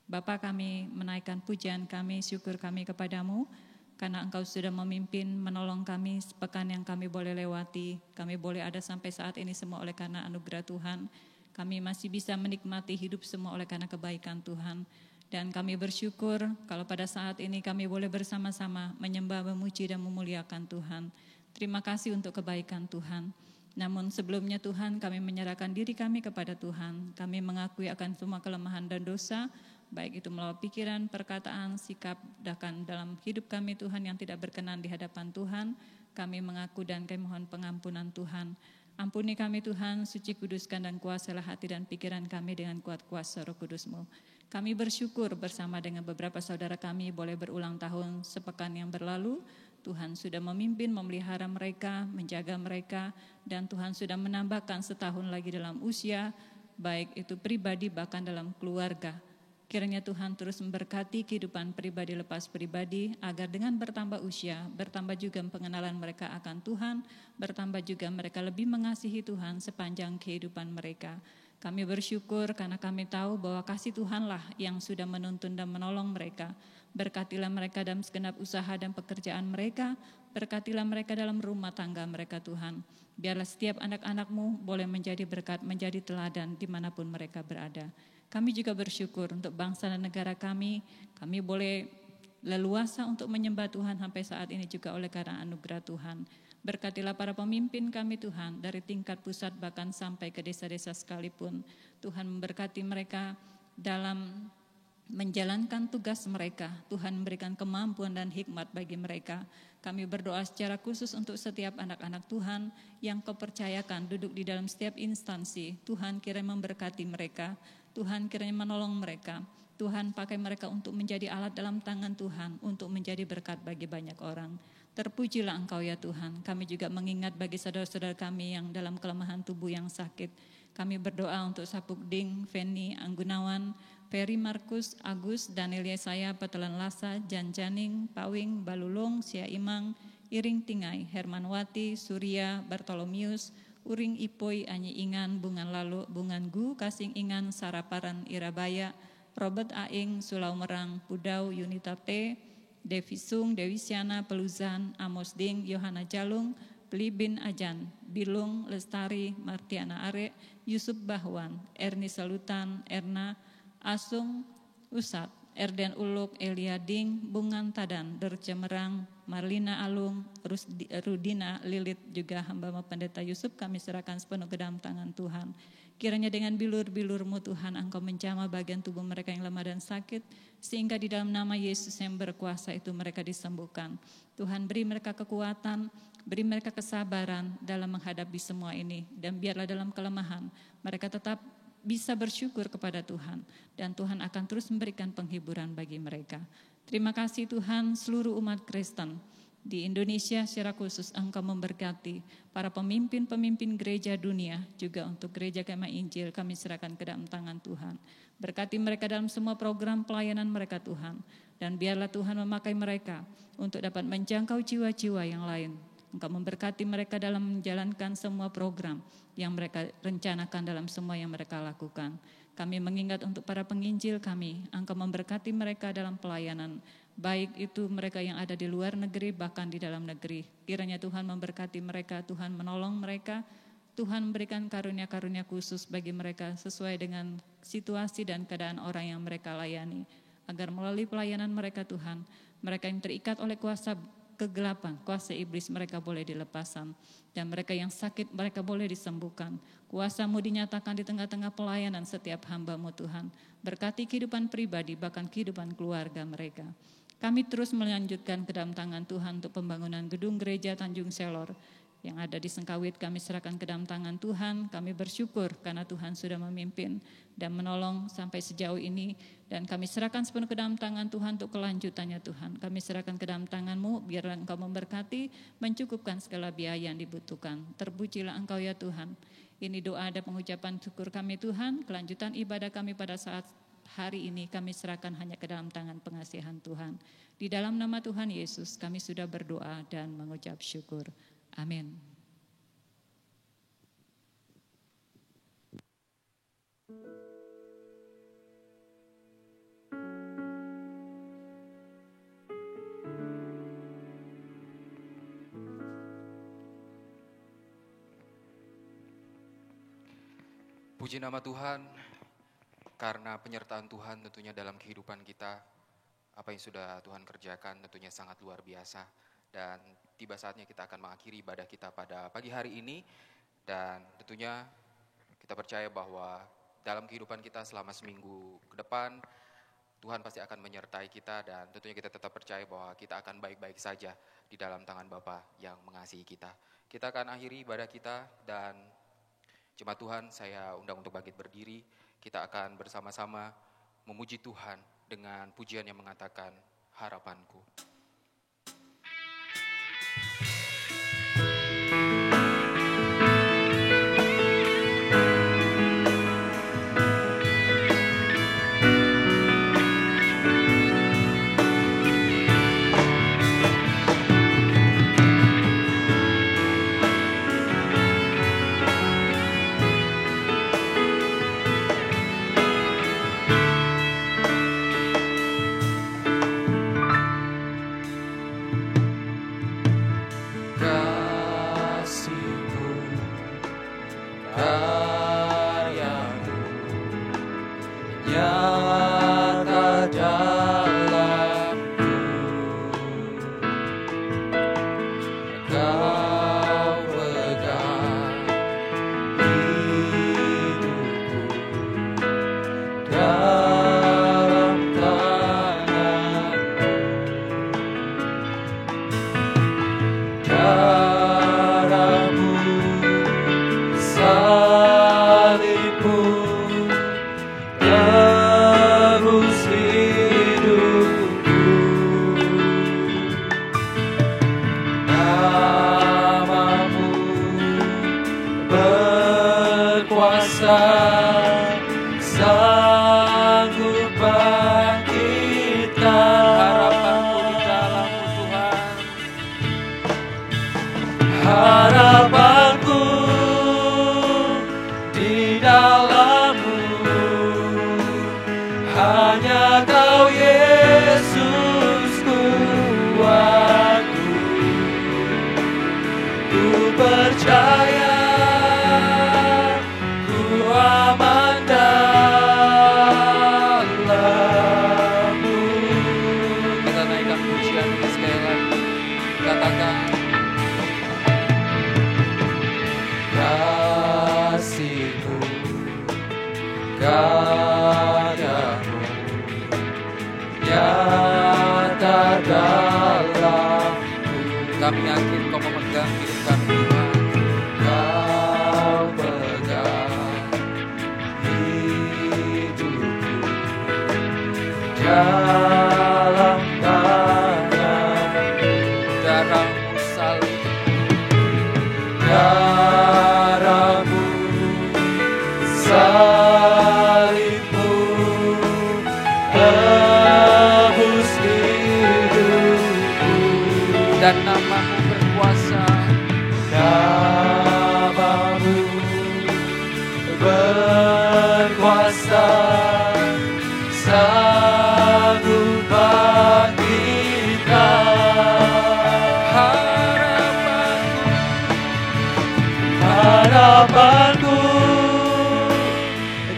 Bapa, kami menaikkan pujian kami, syukur kami kepadamu, karena Engkau sudah memimpin, menolong kami sepekan yang kami boleh lewati. Kami boleh ada sampai saat ini semua oleh karena anugerah Tuhan. Kami masih bisa menikmati hidup semua oleh karena kebaikan Tuhan. Dan kami bersyukur kalau pada saat ini kami boleh bersama-sama menyembah, memuji dan memuliakan Tuhan. Terima kasih untuk kebaikan Tuhan. Namun sebelumnya Tuhan, kami menyerahkan diri kami kepada Tuhan. Kami mengakui akan semua kelemahan dan dosa, baik itu melalui pikiran, perkataan, sikap, bahkan dalam hidup kami Tuhan yang tidak berkenan di hadapan Tuhan. Kami mengaku dan kami mohon pengampunan Tuhan. Ampuni kami Tuhan, suci kuduskan dan kuasalah hati dan pikiran kami dengan kuat kuasa Roh Kudus-Mu. Kami bersyukur bersama dengan beberapa saudara kami boleh berulang tahun sepekan yang berlalu. Tuhan sudah memimpin, memelihara mereka, menjaga mereka, dan Tuhan sudah menambahkan setahun lagi dalam usia, baik itu pribadi bahkan dalam keluarga. Kiranya Tuhan terus memberkati kehidupan pribadi lepas pribadi, agar dengan bertambah usia, bertambah juga pengenalan mereka akan Tuhan, bertambah juga mereka lebih mengasihi Tuhan sepanjang kehidupan mereka. Kami bersyukur karena kami tahu bahwa kasih Tuhanlah yang sudah menuntun dan menolong mereka. Berkatilah mereka dalam segenap usaha dan pekerjaan mereka, berkatilah mereka dalam rumah tangga mereka Tuhan. Biarlah setiap anak-anak-Mu boleh menjadi berkat, menjadi teladan dimanapun mereka berada. Kami juga bersyukur untuk bangsa dan negara kami boleh leluasa untuk menyembah Tuhan sampai saat ini juga oleh karena anugerah Tuhan. Berkatilah para pemimpin kami Tuhan, dari tingkat pusat bahkan sampai ke desa-desa sekalipun. Tuhan memberkati mereka dalam menjalankan tugas mereka. Tuhan memberikan kemampuan dan hikmat bagi mereka. Kami berdoa secara khusus untuk setiap anak-anak Tuhan yang Kau percayakan duduk di dalam setiap instansi. Tuhan kiranya memberkati mereka. Tuhan kiranya menolong mereka. Tuhan pakai mereka untuk menjadi alat dalam tangan Tuhan, untuk menjadi berkat bagi banyak orang. Terpujilah Engkau ya Tuhan. Kami juga mengingat bagi saudara-saudara kami yang dalam kelemahan tubuh yang sakit. Kami berdoa untuk Sapuk Ding, Feni, Anggunawan, Ferry Markus, Agus, Daniel Yesaya, Petelan Lasa, Jan Janing, Pawing, Balulung, Sia Imang, Iring Tingai, Herman Wati, Surya, Bartolomius, Uring Ipoi, Anyi Ingan, Bungan Lalu, Bungan Gu, Kasing Ingan, Saraparan, Irabaya, Robert Aing, Sulau Merang, Pudau, Yunita P, Devi Sung, Dewi Siana, Peluzan, Amos Ding, Yohana Jalung, Pelibin Ajan, Bilung, Lestari, Martiana Are, Yusuf Bahwan, Erni Salutan, Erna, Asung, Usat, Erden Uluk, Elia Ding, Bungan Tadan, Dercemerang, Marlina Alung, Rudina, Lilit, juga hamba pendeta Yusuf kami serahkan sepenuh ke dalam tangan Tuhan. Kiranya dengan bilur-bilur-Mu Tuhan, Engkau menjamah bagian tubuh mereka yang lemah dan sakit, sehingga di dalam nama Yesus yang berkuasa itu mereka disembuhkan. Tuhan beri mereka kekuatan, beri mereka kesabaran dalam menghadapi semua ini, dan biarlah dalam kelemahan mereka tetap bisa bersyukur kepada Tuhan, dan Tuhan akan terus memberikan penghiburan bagi mereka. Terima kasih Tuhan, seluruh umat Kristen di Indonesia secara khusus Engkau memberkati para pemimpin-pemimpin gereja dunia, juga untuk gereja Kemah Injil kami serahkan ke dalam tangan Tuhan. Berkati mereka dalam semua program pelayanan mereka Tuhan, dan biarlah Tuhan memakai mereka untuk dapat menjangkau jiwa-jiwa yang lain. Engkau memberkati mereka dalam menjalankan semua program yang mereka rencanakan dalam semua yang mereka lakukan. Kami mengingat untuk para penginjil kami, Engkau memberkati mereka dalam pelayanan, baik itu mereka yang ada di luar negeri bahkan di dalam negeri. Kiranya Tuhan memberkati mereka, Tuhan menolong mereka, Tuhan memberikan karunia-karunia khusus bagi mereka sesuai dengan situasi dan keadaan orang yang mereka layani, agar melalui pelayanan mereka Tuhan, mereka yang terikat oleh kuasa kegelapan, kuasa iblis mereka boleh dilepaskan, dan mereka yang sakit mereka boleh disembuhkan. Kuasa-Mu dinyatakan di tengah-tengah pelayanan setiap hamba-Mu Tuhan. Berkati kehidupan pribadi, bahkan kehidupan keluarga mereka. Kami terus melanjutkan ke dalam tangan Tuhan untuk pembangunan gedung gereja Tanjung Selor yang ada di Sengkawit. Kami serahkan ke dalam tangan Tuhan. Kami bersyukur karena Tuhan sudah memimpin dan menolong sampai sejauh ini. Dan kami serahkan sepenuh ke dalam tangan Tuhan untuk kelanjutannya Tuhan. Kami serahkan ke dalam tangan-Mu, biar Engkau memberkati, mencukupkan segala biaya yang dibutuhkan. Terpujilah Engkau ya Tuhan. Ini doa dan pengucapan syukur kami Tuhan. Kelanjutan ibadah kami pada saat hari ini kami serahkan hanya ke dalam tangan pengasihan Tuhan. Di dalam nama Tuhan Yesus kami sudah berdoa dan mengucap syukur. Amin. Puji nama Tuhan, karena penyertaan Tuhan tentunya dalam kehidupan kita, apa yang sudah Tuhan kerjakan tentunya sangat luar biasa. Dan tiba saatnya kita akan mengakhiri ibadah kita pada pagi hari ini. Dan tentunya kita percaya bahwa dalam kehidupan kita selama seminggu ke depan, Tuhan pasti akan menyertai kita. Dan tentunya kita tetap percaya bahwa kita akan baik-baik saja di dalam tangan Bapa yang mengasihi kita. Kita akan akhiri ibadah kita, dan jemaat Tuhan saya undang untuk bangkit berdiri. Kita akan bersama-sama memuji Tuhan dengan pujian yang mengatakan harapanku. Kami yakin Kau memegang hidup kami Tuhan. Kau pegang hidupku dalam tangan-Mu. Darah-Mu salib, darah-Mu salib-Mu tebus hidupku. Dan nama-Mu berkuasa, nama-Mu berkuasa, sanggup bangkitkan harapanku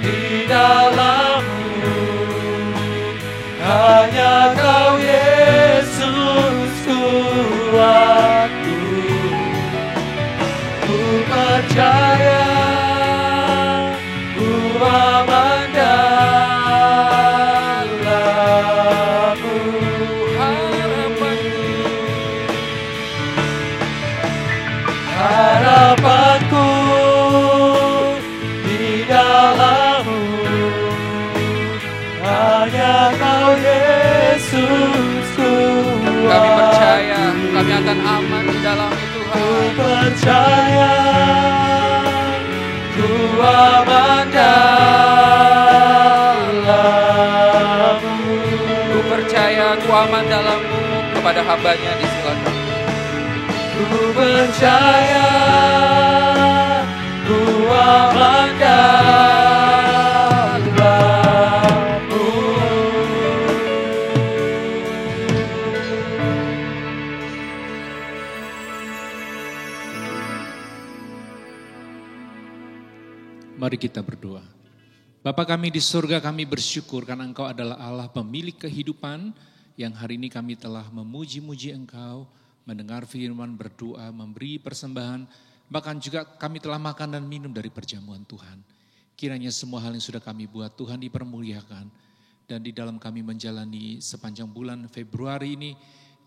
di dalam-Mu. akan aman di dalam-Mu Tuhan. Ku percaya, ku aman dalam-Mu. Ku percaya ku aman dalam-Mu, kepada hamba-Nya disilakan. Ku percaya, ku aman dalam-Mu. Mari kita berdoa. Bapa kami di surga, kami bersyukur karena Engkau adalah Allah pemilik kehidupan, yang hari ini kami telah memuji-muji Engkau, mendengar firman, berdoa, memberi persembahan, bahkan juga kami telah makan dan minum dari perjamuan Tuhan. Kiranya semua hal yang sudah kami buat Tuhan dipermuliakan, dan di dalam kami menjalani sepanjang bulan Februari ini,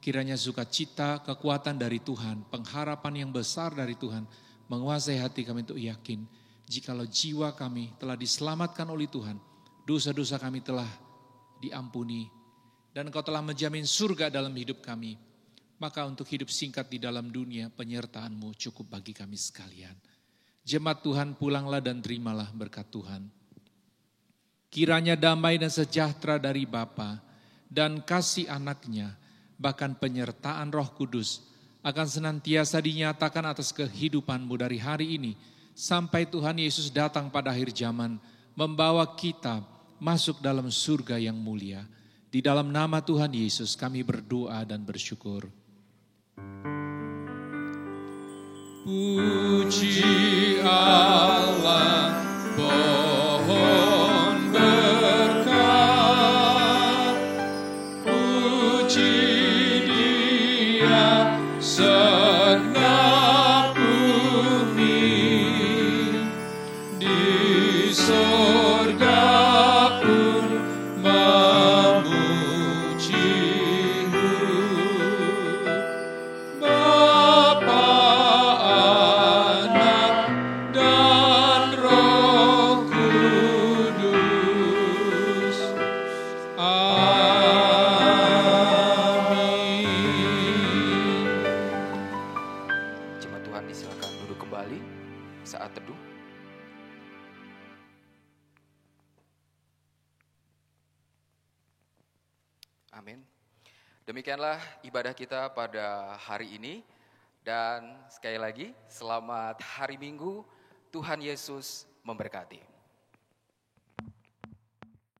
kiranya sukacita, kekuatan dari Tuhan, pengharapan yang besar dari Tuhan, menguasai hati kami untuk yakin, jikalau jiwa kami telah diselamatkan oleh Tuhan, dosa-dosa kami telah diampuni, dan Engkau telah menjamin surga dalam hidup kami. Maka untuk hidup singkat di dalam dunia, penyertaan-Mu cukup bagi kami sekalian. Jemaat Tuhan, pulanglah dan terimalah berkat Tuhan. Kiranya damai dan sejahtera dari Bapa dan kasih Anak-Nya, bahkan penyertaan Roh Kudus, akan senantiasa dinyatakan atas kehidupan-Mu dari hari ini, sampai Tuhan Yesus datang pada akhir zaman, membawa kita masuk dalam surga yang mulia. Di dalam nama Tuhan Yesus kami berdoa dan bersyukur. Puji Allah, pohon berkat, puji Dia segenap bumi, di surga pun memuji-Mu. Bapa, Anak, dan Roh Kudus. Amin. Jemaat Tuhan disilakan duduk kembali saat teduh. Amin. Demikianlah ibadah kita pada hari ini. Dan sekali lagi, selamat hari Minggu. Tuhan Yesus memberkati.